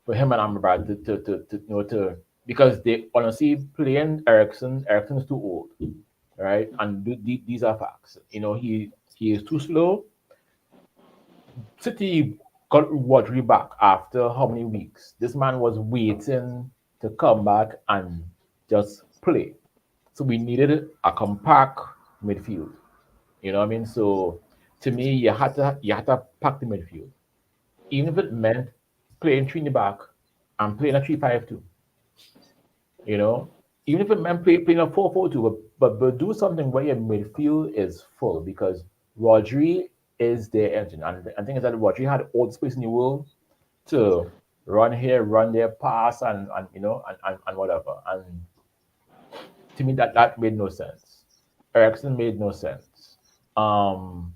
for him and Amrabat to because they honestly playing Eriksen's too old, right? And these are facts. He is too slow. City got Rodri back after how many weeks? This man was waiting to come back and just play. So we needed a compact midfield. You know what I mean? So To me, you had to pack the midfield, even if it meant playing three in the back and playing a 3-5-2. You know, even if it meant playing a 4-4-2, but do something where your midfield is full because Rodri is their engine. And the thing is that Rodri had all the space in the world to run here, run there, pass, and and whatever. And to me, that made no sense. Ericsson made no sense. Um,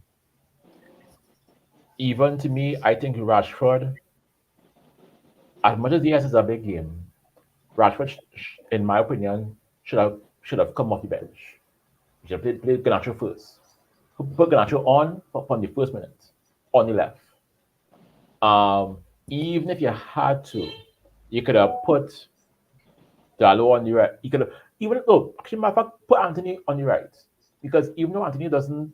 Even to me, I think Rashford, as much as yes, it's a big game, Rashford, in my opinion, should have come off the bench. He should have played Garnacho first. Put Garnacho on from the first minute on the left. Even if you had to, you could have put Dalo on the right. You could have even actually, matter of fact, put Anthony on the right because even though Anthony doesn't,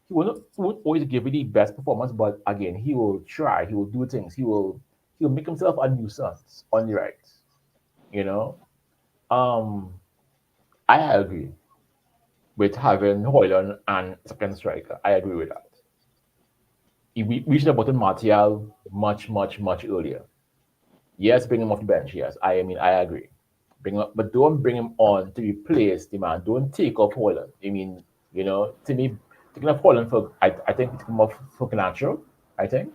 he won't always give you the best performance, but again, he will try. He will do things. He will make himself a nuisance on the right. You know, um, I agree with having Hoyland and second striker. I agree with that. We should have brought in Martial much, much, much earlier. Yes, bring him off the bench. Yes, I agree. Bring him, but don't bring him on to replace the man. Don't take off Holland. To me, taking off Holland for I think taking him off for Canacho. I think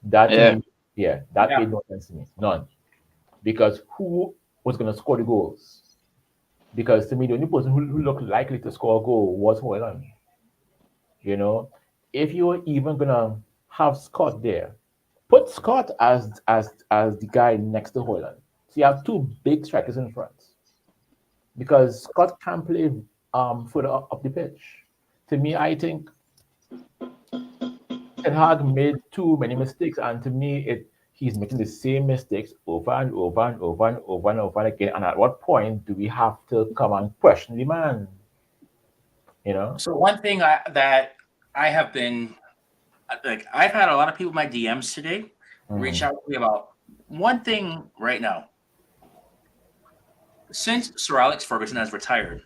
that to Yeah. me, yeah, that Yeah. made no sense to me. None. Because who was going to score the goals? Because to me, the only person who looked likely to score a goal was Holland. You know, if you were even gonna have Scott there, put Scott as the guy next to Hoyland. So you have two big strikers in front because Scott can play further up the pitch. To me, I think Ten Hag made too many mistakes, and to me, he's making the same mistakes over and over and over and over and over again. And at what point do we have to come and question the man? You know? So one thing that I have been like, I've had a lot of people in my DMs today reach Mhm. out to me about one thing right now. Since Sir Alex Ferguson has retired,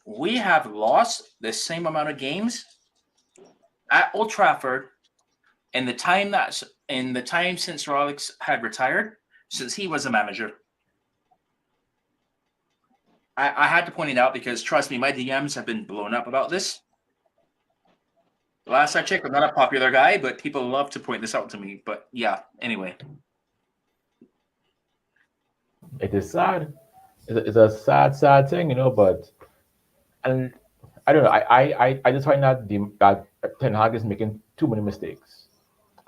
we have lost the same amount of games at Old Trafford in the time since Sir Alex had retired, since he was a manager. I had to point it out because trust me, my DMs have been blown up about this. Last I checked, I'm not a popular guy, but people love to point this out to me. But yeah, anyway. It is sad. It's a sad, sad thing, but and I don't know. I just find that Ten Hag is making too many mistakes,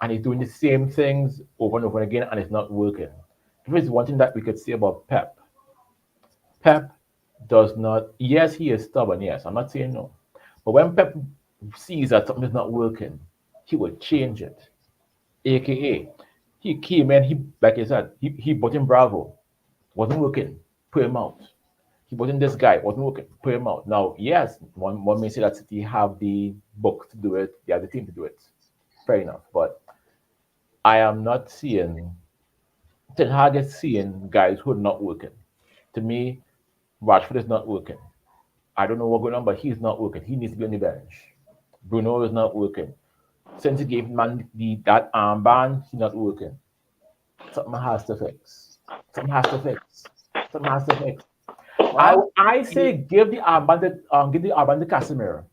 and he's doing the same things over and over again, and it's not working. If there's one thing that we could say about Pep does not. Yes, he is stubborn. Yes, I'm not saying no, but when Pep sees that something is not working, he will change it. AKA, he came in. He like I said, he bought in Bravo, wasn't working, put him out. He wasn't this guy, wasn't working, put him out. Now, yes, one may say that City have the book to do it, they have the team to do it. Fair enough. But I am not seeing Ten Hag is seeing guys who are not working. To me, Rashford is not working. I don't know what's going on, but he's not working. He needs to be on the bench. Bruno is not working. Since he gave man that armband, he's not working. Something has to fix. Something has to fix. Something has to fix. I Well, I say give the armband to Casemiro.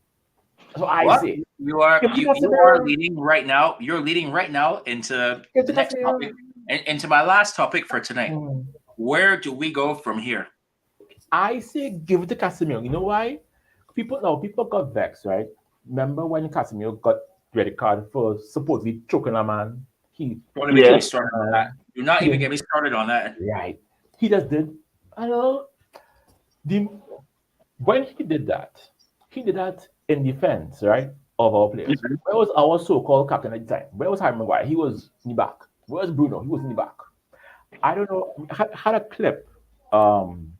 That's what I what say. you Give it to you are Casemiro. leading right now. You're leading right now into Give it the to next Casemiro. topic and into my last topic for tonight. Mm. Where do we go from here? I say give it to Casemiro. You know why? People got vexed, right? Remember when Casemiro got red card for supposedly choking a man? He Don't even get me Yeah. started on that. uh, Do not he even get didn't me started on that. right. He just did. I know the when he did that in defense, right, of our players. Mhm. Where was our so-called captain at the time? Where was Harry Maguire? He was in the back. Where was Bruno? He was in the back. I don't know. Had a clip um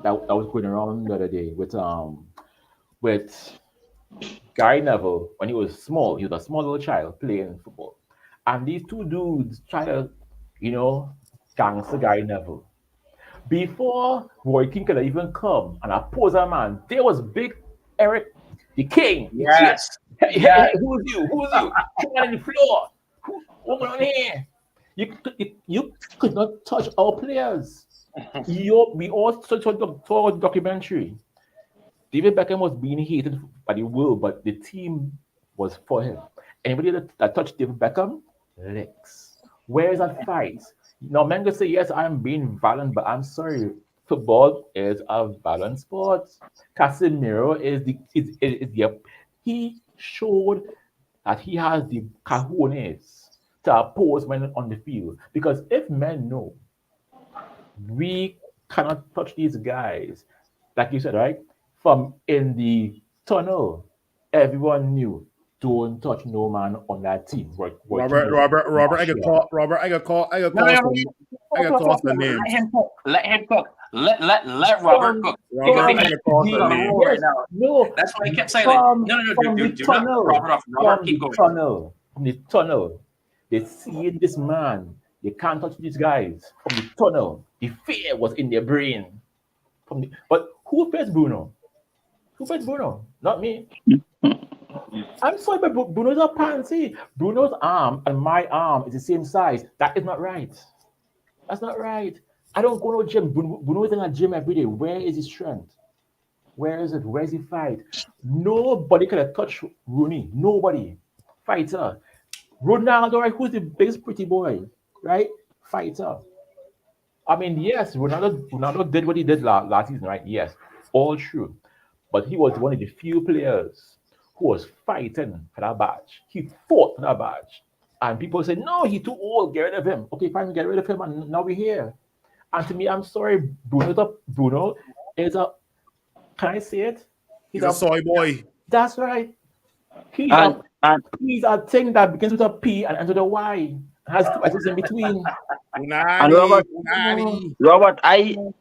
that was going around the other day with Gary Neville when he was small. He was a small little child playing football, and these two dudes try to, you know, gangster Gary Neville. Before Roy King could even come and oppose a man, there was big Eric. The king. The chief. Yes. Hey, hey, Yeah. hey, who's you? Who's you? Come on the floor. Woman on here. You could not touch our players. We all saw a documentary. David Beckham was being hated by the world, but the team was for him. Anybody that touched David Beckham, licks. Where's that fight? Now, men could say, yes, I'm being violent, but I'm sorry. Football is a violent sport. Casemiro he showed that he has the cojones to oppose men on the field. Because if men know we cannot touch these guys. Like you said, right? From in the tunnel, everyone knew don't touch no man on that team. Robert, I could call, No, no, no. I could call some Let names. him cook. Let him cook. Let Robert cook. Robert, Because I could call he's some on a names. roll right Yes, now. no, That's why I kept saying, like, no, no, no, from the do not tunnel, Robert off. Robert, keep going. from the tunnel, they see this man. They can't touch these guys from the tunnel. The fear was in their brain. But who faced Bruno? Who faced Bruno? Not me. I'm sorry, but Bruno's a pansy. Bruno's arm and my arm is the same size. That is not right. That's not right. I don't go to gym. Bruno is in a gym every day. Where is his strength? Where is it? Where's he fight? Nobody could have touched Rooney. Nobody. Fighter. Ronaldo, right? Who's the biggest pretty boy? Right? Fighter. I mean, yes, Ronaldo did what he did last season, right? Yes, all true. But he was one of the few players who was fighting for that badge. He fought for that badge. And people say, no, he's too old, get rid of him. Okay, fine, get rid of him, and now we're here. And to me, I'm sorry, Bruno is a, can I say it? He's a soy boy. That's right. He's And he's a thing that begins with a P and ends with a Y. Has two S's in between. and Robert, Unani.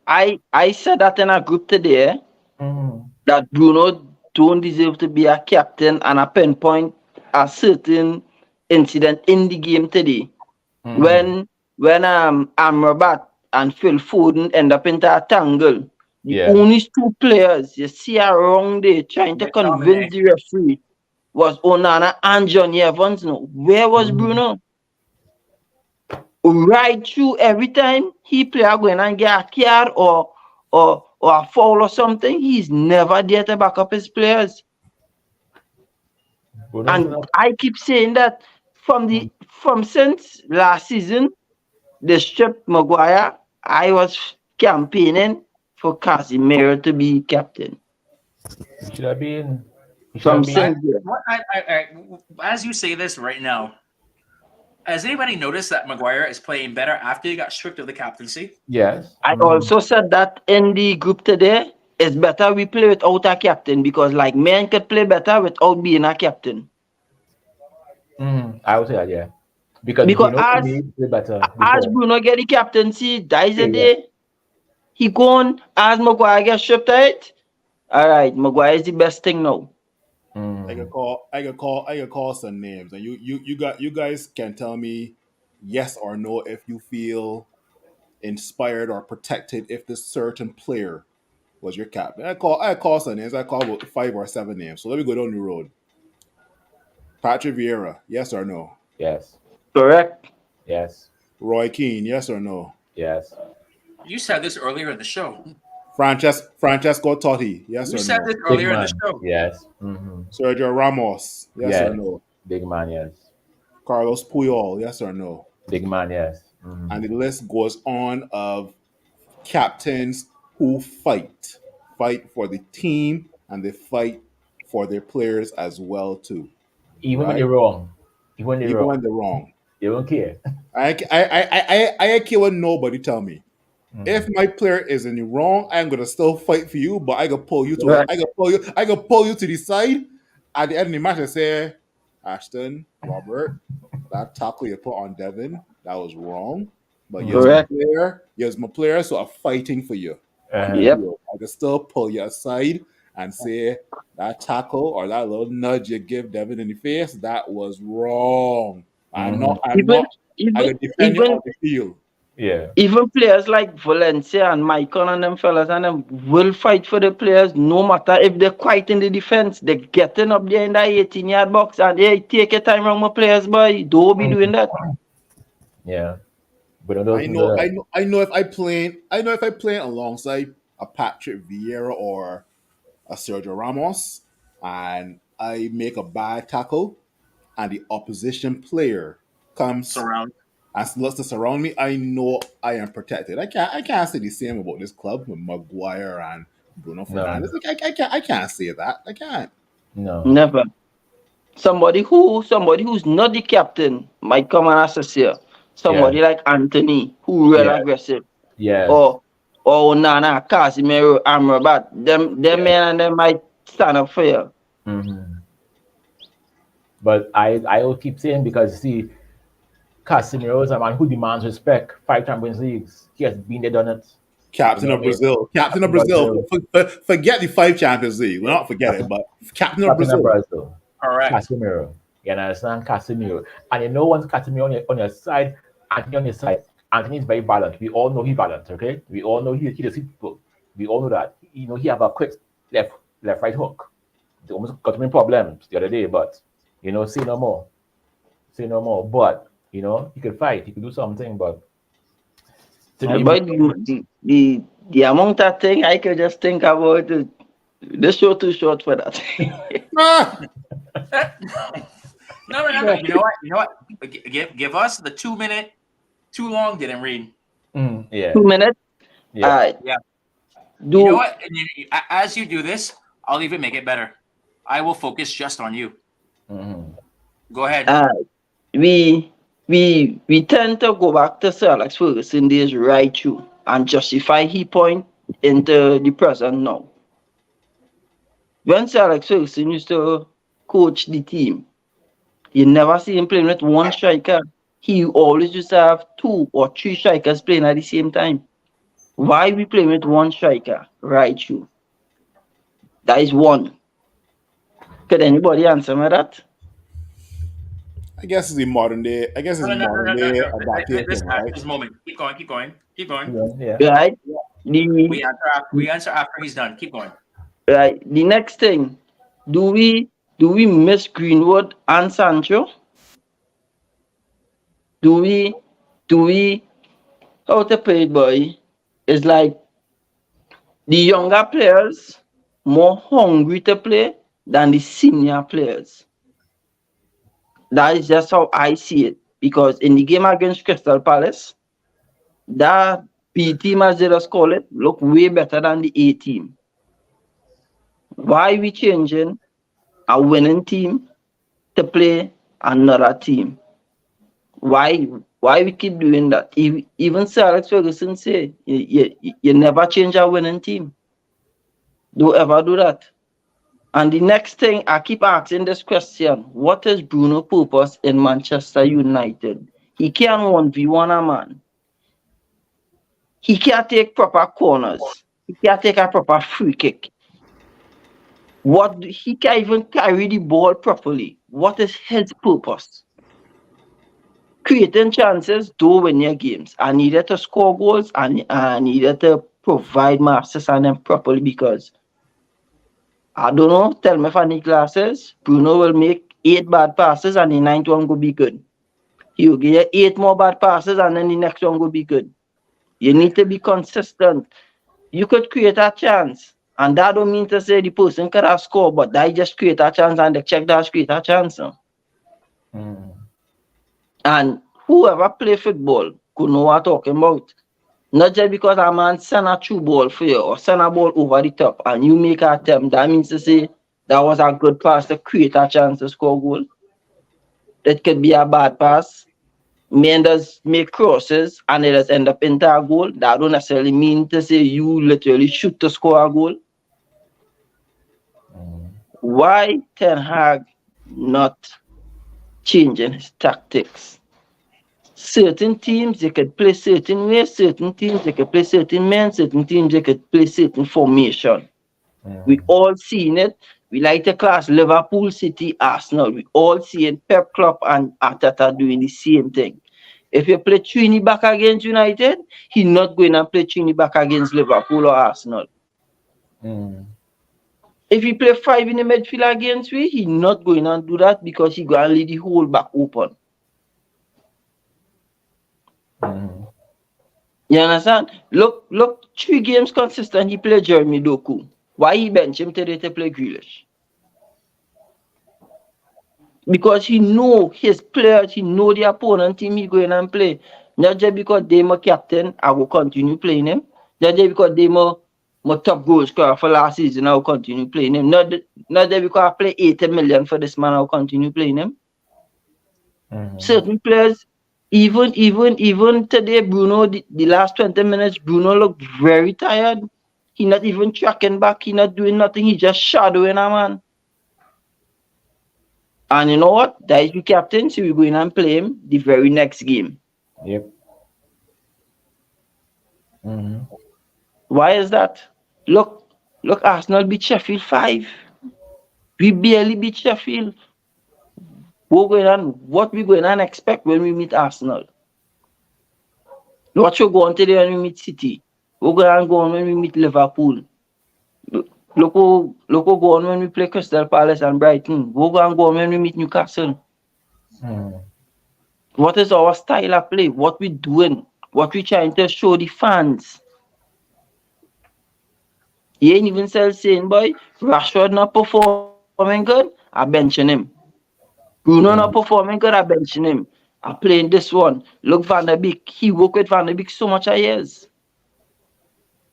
I said that in a group today Mhm. that Bruno don't deserve to be a captain and a pinpoint a certain incident in the game today Mhm. when Amrabat and Phil Foden end up into a tangle. The Yeah. only two players you see around there trying to convince the referee was Onana and Johnny Evans. No, where was Bruno? Right through every time he player going and get a card or a foul or something, he's never there to back up his players. Bruno's And enough. I keep saying that from since last season, they stripped Maguire. I was campaigning for Casemiro to be captain. He should have been. He should From have been. since then. As you say this right now, has anybody noticed that Maguire is playing better after he got stripped of the captaincy? Yes. I also said that in the group today, it's better we play without a captain because like men could play better without being a captain. I would say that, yeah. Because Because Bruno to me play better as before. Bruno get the captaincy, that is Yeah, a yeah. day. He gone as Maguire get stripped out. All right, Maguire is the best thing now. I could call some names, and you guys can tell me yes or no if you feel inspired or protected if this certain player was your captain. I call some names. I call about 5 or 7 names. So let me go down the road. Patrick Vieira, yes or no? Yes. Correct. Yes. Roy Keane, yes or no? Yes. You said this earlier in the show. Francesco Totti, yes You or said no? this Big earlier in the man. show. Yes. Sergio Ramos, yes or Yes. no? Big man. Yes. Carlos Puyol, yes or no? Big man. Yes. And the list goes on of captains who fight for the team, and they fight for their players as well too, Even when right? they're wrong. Even when they're Even when wrong. they're wrong. They don't care. I care what nobody tell me. If my player is in the wrong, I'm gonna still fight for you, but I can pull you to Correct. I can pull you to the side at the end of the match and say, Ashton, Robert, that tackle you put on Devin, that was wrong. But Correct. you're my player, so I'm fighting for you on the Yep. field. I can still pull you aside and say that tackle or that little nudge you give Devin in the face, that was wrong. I'm Even not I even can defend you even on the field. Yeah. Even players like Valencia and Maicon and them fellas and them will fight for the players no matter if they're quiet in the defense. They're getting up there in the 18-yard box and hey, take your time around my players, boy. Don't be doing that. Yeah. But it doesn't do that. I know if I play alongside a Patrick Vieira or a Sergio Ramos, and I make a bad tackle, and the opposition player comes Surround. and looks to surround me, I know I am protected. I can't say the same about this club with Maguire and Bruno No. Fernandes. Like I can't say that. I can't. No. Never. Somebody who's not the captain might come and assist here. Somebody like Anthony, who real Yeah. aggressive. Yes. Or Nana, Casemiro, Amrabat. Them Yeah. men and them might stand up for you. Mm-hmm. But I will keep saying, because see, Casemiro is a man who demands respect. 5 Champions Leagues. He has been there, done it. Captain of Brazil. Captain of Brazil. Forget the 5 Champions League. We'll not forget it, but captain of Captain of Brazil. Brazil. Correct. Casemiro. You understand? Casemiro. And you know, once Casemiro on your side, Anthony on your side, Anthony is very balanced. We all know he's balanced, okay? We all know he does people. We all know that. You know, he have a quick left right hook. They almost got me problems the other day, but you know, say no more. Say no more. But you know, he could fight, he could do something, but But the amount of thing I could just think about it. The show too short for that. Ah! No. You know what? Give us the 2 minute. Too long. Didn't read. yeah. 2 minutes. Yeah. All right. Yeah. Do You know what? As you do this, I'll even make it better. I will focus just on you. Mhm. Go ahead. we tend to go back to Sir Alex Ferguson days right through and justify his point into the present now. When Sir Alex Ferguson used to coach the team, you never see him playing with one striker. He always used to have 2 or 3 strikers playing at the same time. Why we playing with one striker right through? That is one. Could anybody answer me that? I guess it's the modern day. I guess it's modern day This adaptation, right? this moment. Keep going. Yeah. Right? We answer after he's done. Keep going. Right. The next thing, do we miss Greenwood and Sancho? Do we how to play it, boy? It's like the younger players more hungry to play than the senior players. That is just how I see it. Because in the game against Crystal Palace, that B team, as they just call it, look way better than the A team. Why we changing a winning team to play another team? Why we keep doing that? Even Sir Alex Ferguson say you never change a winning team. Don't ever do that. And the next thing, I keep asking this question: what is Bruno's purpose in Manchester United? He can't 1v1 a man. He can't take proper corners. He can't take a proper free kick. He can't even carry the ball properly. What is his purpose? Creating chances, don't win your games. I needed to score goals and I needed to provide my assists on them properly, because I don't know, tell me if I need glasses, Bruno will make 8 bad passes and the 9th one will be good. He will give you 8 more bad passes and then the next one will be good. You need to be consistent. You could create a chance, and that don't mean to say the person could have scored, but they just create a chance and they check that create a chance. And whoever play football could know what I'm talking about. Not just because a man send a true ball for you or send a ball over the top and you make an attempt, that means to say that was a good pass to create a chance to score a goal. It could be a bad pass. Men does make crosses and it does end up into a goal. That don't necessarily mean to say you literally shoot to score a goal. Why Ten Hag not changing his tactics? Certain teams they could play certain ways, certain teams they could play certain men, certain teams they could play certain formation. We all seen it. We like to class Liverpool, City, Arsenal. We all seeing Pep Klopp and Arteta doing the same thing. If you play Trini back against United, he not going to play Trini back against Liverpool or Arsenal. Mm. If he play 5 in the midfield against we, he not going to do that because he going to leave the whole back open. Mm. You understand? Look, 3 games consistent, he play Jeremy Doku. Why he bench him today to play Grealish? Because he know his players, he know the opponent team he going and play. Not just because they my captain, I will continue playing him. Not just because they my top goal scorer for last season, I will continue playing him. Not just because I play 80 million for this man, I will continue playing him. Mm. Certain players, even today, Bruno, the last 20 minutes, Bruno looked very tired. He not even tracking back, he not doing nothing, he just shadowing a man. And you know what? That is the captain, so we're going and play him the very next game. Yep. Mm. Why is that? Look, Arsenal beat Sheffield 5. We barely beat Sheffield. What we going to expect when we meet Arsenal? What you go on today when we meet City? We're going to go on when we meet Liverpool. Look who go on when we play Crystal Palace and Brighton. We're going to go on when we meet Newcastle. Mm. What is our style of play? What we doing? What we trying to show the fans? He ain't even saying, boy, Rashford not performing good, I benching him. Bruno not performing good, I benching him. I playing this one. Look, Van der Beek. He worked with Van der Beek so much of years.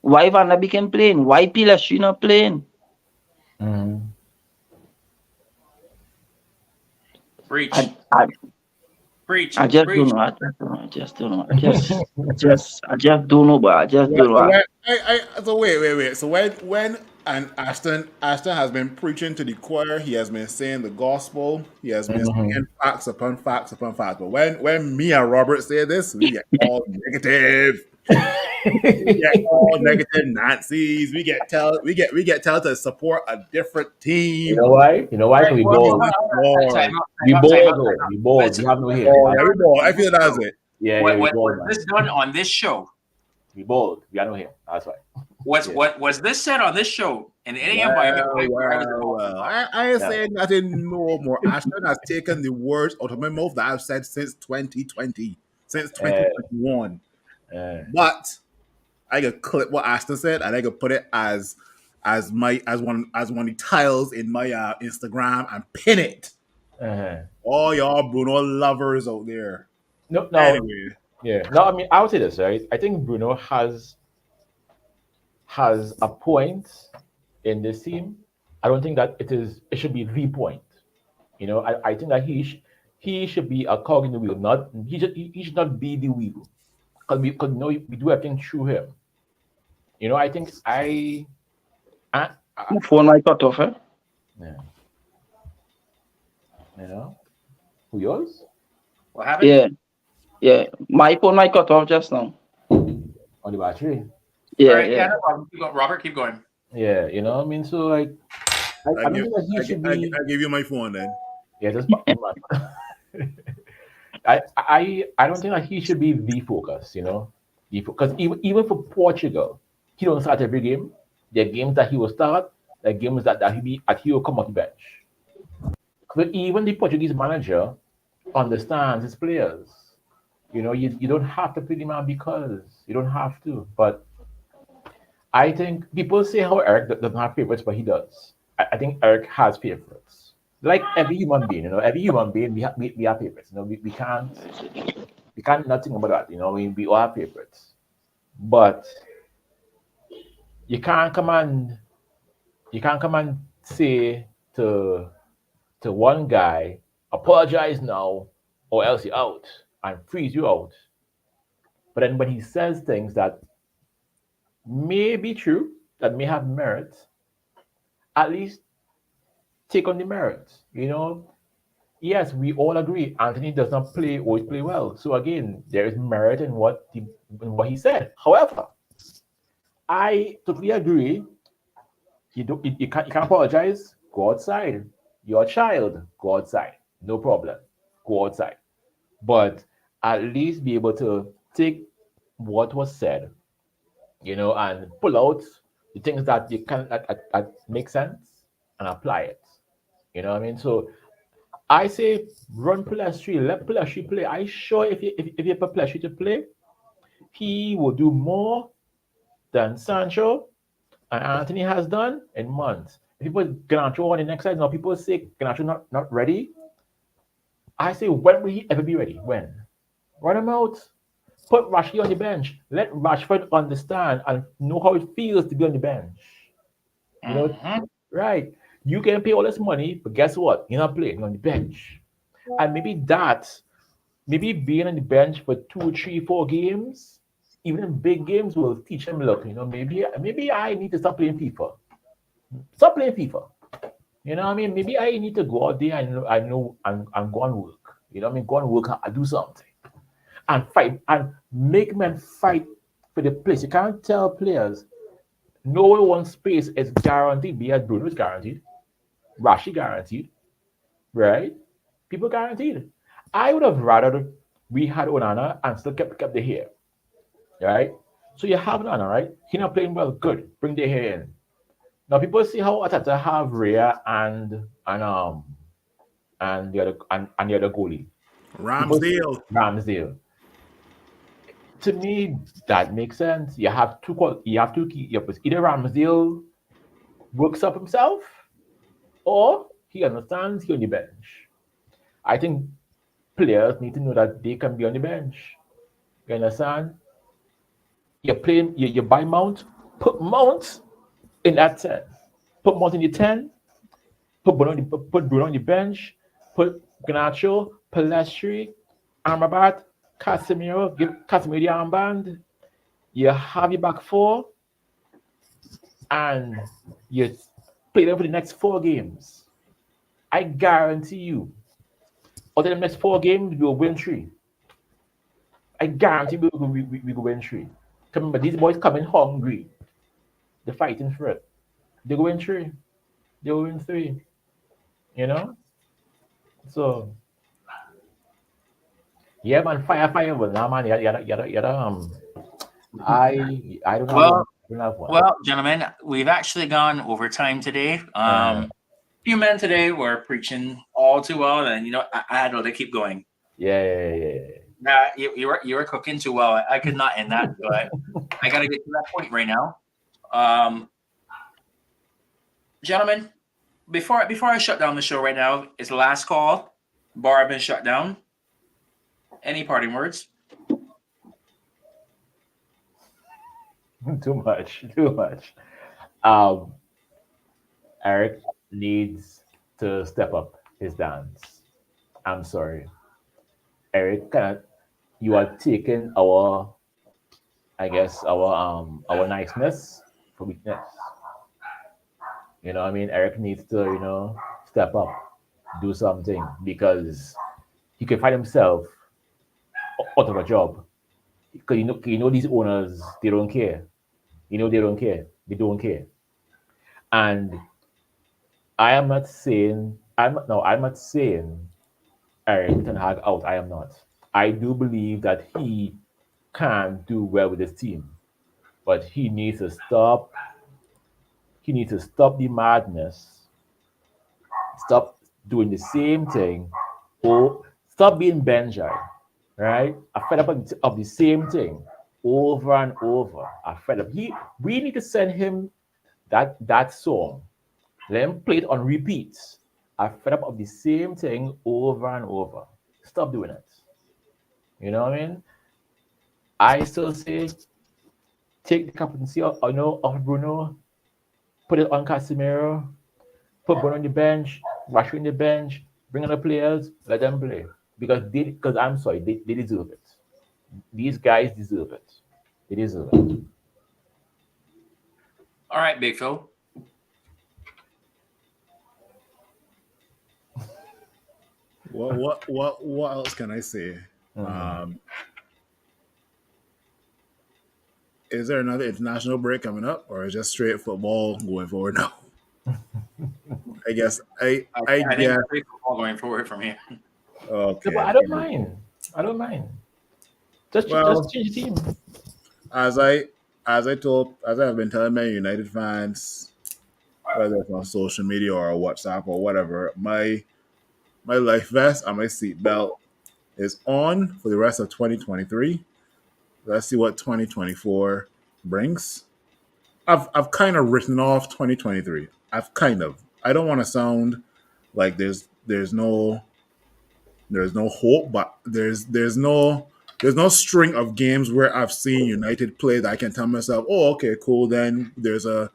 Why Van der Beek ain't playing? Why Pilasri not playing? Mm. Preach. I Preach. just Preach. don't know. I just don't know. I just don't know, but I just don't know. So wait. So when and Ashton has been preaching to the choir, he has been saying the gospel, he has been saying facts upon facts upon facts. But when me and Robert say this, we get all negative. We get all negative Nazis. We get told to support a different team. You know why? You know why? Right, So we well, bold. We bold though. We bold. We have no hate. Oh, yeah, we bold. I feel that's it. Yeah, What, we what, bold, was man. this done on this show? We bold. We have no hate. That's why. What was this said on this show in any environment where I was involved? I ain't saying nothing no more. Ashton has taken the words out of my mouth that I've said since 2020, since 2021. But I could clip what Ashton said and I could put it as one of the tiles in my Instagram and pin it. All y'all Bruno lovers out there. No. Anyway. Yeah. No, I mean, I would say this, right? I think Bruno has a point in this team. I don't think that it should be the point. You know, I think that he should be a cog in the wheel. He should not be the wheel. Because we do everything through him. You know, I think Phone might cut off, eh? yeah. You know? Who yours? What happened? Yeah. My phone might cut off just now. On the battery. Yeah, All right, yeah. no problem. Keep going. Robert, keep going. Yeah, you know what I mean? So like I don't think that he should be I give you my phone then. yeah, just I don't think that he should be the focus, you know, because even for Portugal, he don't start every game. There are games that he will start, there are games that he will come off the bench. But even the Portuguese manager understands his players. You know, you don't have to play the man because you don't have to. But I think people say how Eric doesn't have favorites, but he does. I think Eric has favorites. Like every human being, you know, we have favorites. You know, we can't nothing about that. You know, we all have favorites, but you can't come and say to one guy, apologize now, or else you're out, and freeze you out. But then when he says things that may be true, that may have merit, at least take on the merits. You know, yes, we all agree Anthony does not always play well. So again, there is merit in what he said. However, I totally agree. You can't apologize. Go outside. You're a child. Go outside. No problem. Go outside. But at least be able to take what was said, and pull out the things that you can that make sense and apply it. You know what I mean? So I say run Pelestri, let Pelestri play. I sure if you put Pelestri to play, he will do more than Sancho and Anthony has done in months. If you put Ganacho on the next side, now people say Ganacho not ready. I say, when will he ever be ready? When? Run him out. Put Rashford on the bench. Let Rashford understand and know how it feels to be on the bench. You know, Mhm. right? You can pay all this money, but guess what? You're not playing on the bench. And maybe being on the bench for 2, 3, 4 games, even in big games, will teach him. Look, maybe I need to stop playing FIFA. Stop playing FIFA. You know what I mean? Maybe I need to go out there and go and work. You know what I mean? Go and work and do something and fight and make men fight for the place. You can't tell players no one space is guaranteed. Be as Bruno is guaranteed, Rashi guaranteed, right? People guaranteed. I would have rather we had Onana and still kept the hair, right? So you have Onana, right? He not playing well. Good. Bring the hair in. Now people see how Atata have Rhea and the other goalie. People see Ramsdale. Ramsdale. To me, that makes sense. You have two key. Either Ramsdale works up himself, or he understands he on the bench. I think players need to know that they can be on the bench. You understand? You're playing. You buy Mount. Put Mount in that 10. Put Mount in the 10. Put Bruno on the bench. Put Ganacho, Pelestri, Amrabat, Casemiro. Give Casemiro the armband. You have your back four, and you play them for the next 4 games. I guarantee you, out of the next 4 games, we'll win three. I guarantee we will win three. Remember, these boys coming hungry. They're fighting for it. They go win three. They will win three. You know? So yeah, man, fire, but now man, I don't have one. Well, I don't have one. well, gentlemen, we've actually gone over time today. Uh, Few men today were preaching all too well, and I had to keep going. yeah. Nah, you were cooking too well. I could not end that, but I got to get to that point right now. Um, Gentlemen, before I shut down the show right now, it's the last call. Bar been shut down. Any parting words? Too much, too much. Um, Eric needs to step up his dance. I'm sorry, Eric. You are taking I guess our niceness for weakness. You know what I mean? Eric needs to, step up, do something because he can find himself out of a job. Because these owners, they don't care. They don't care. They don't care. And I am not saying I'm not saying Eric Ten Hag out. I am not. I do believe that he can do well with his team, but he needs to stop. He needs to stop the madness. Stop doing the same thing. Or stop being Benjai. Right? I'm fed up of the same thing over and over. I'm fed up. We need to send him that song. Let him play it on repeat. I'm fed up of the same thing over and over. Stop doing it. You know what I mean? I still say take the captaincy of Bruno, put it on Casemiro, put Bruno on the bench, Rashford on the bench, bring on the players, let them play. Because I'm sorry, they deserve it. These guys deserve it. They deserve it. All right, Big Phil. What else can I say? Mhm. Is there another international break coming up, or is just straight football going forward now? I guess I I think guess it's pretty football going forward from here. No, okay. but I don't mind. I don't mind. Just Well, change the team. as I as I've been telling many United fans, whether it's on social media or WhatsApp or whatever, my life vest and my seatbelt is on for the rest of 2023. Let's see what 2024 brings. I've kind of written off 2023. I don't want to sound like there's no hope, but there's no string of games where I've seen United play that I can tell myself, oh, okay, cool. Then there's a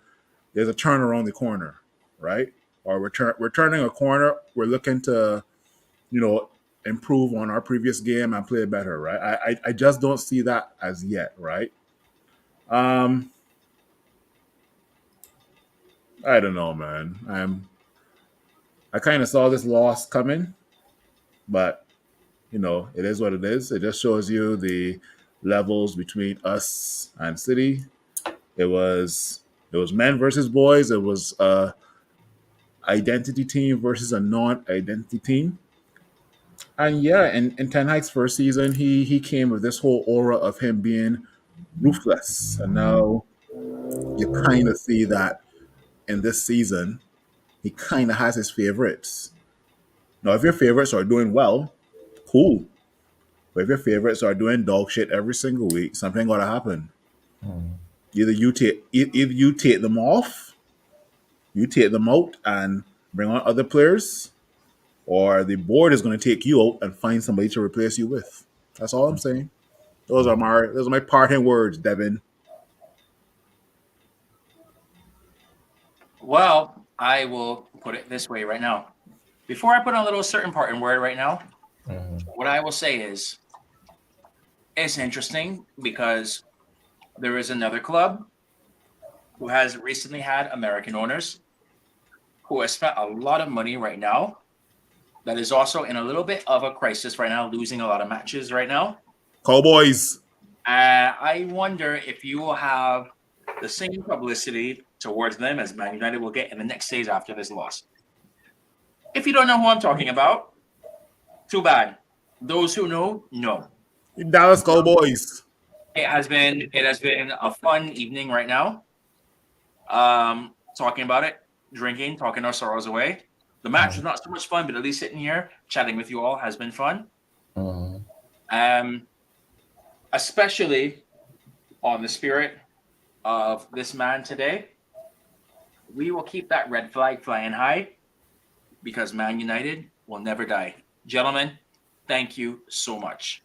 turn around the corner, right? Or we're turning a corner. We're looking to, you know, improve on our previous game and play better, right? I just don't see that as yet, right? Um, I don't know, man. I kind of saw this loss coming, but you know, it is what it is. It just shows you the levels between us and City. It was men versus boys. It was identity team versus a non-identity team. And yeah, in Ten Hag's first season, he came with this whole aura of him being ruthless, and now you kind of see that in this season, he kind of has his favorites. Now, if your favorites are doing well, cool. But if your favorites are doing dog shit every single week, something gotta happen. Mm. Either you take them off, you take them out and bring on other players, or the board is gonna take you out and find somebody to replace you with. That's all I'm saying. Those are my parting words, Devin. Well, I will put it this way right now. Before I put on a little certain part in word right now, Mm. what I will say is it's interesting because there is another club who has recently had American owners who has spent a lot of money right now that is also in a little bit of a crisis right now, losing a lot of matches right now. Cowboys. I wonder if you will have the same publicity towards them as Man United will get in the next stage after this loss. If you don't know who I'm talking about, too bad. Those who know, know. Dallas Cowboys. It has been a fun evening right now. Talking about it, drinking, talking our sorrows away. The match was Mm. not so much fun, but at least sitting here chatting with you all has been fun. Mm. Um, especially on the spirit of this man today. We will keep that red flag flying high because Man United will never die. Gentlemen, thank you so much.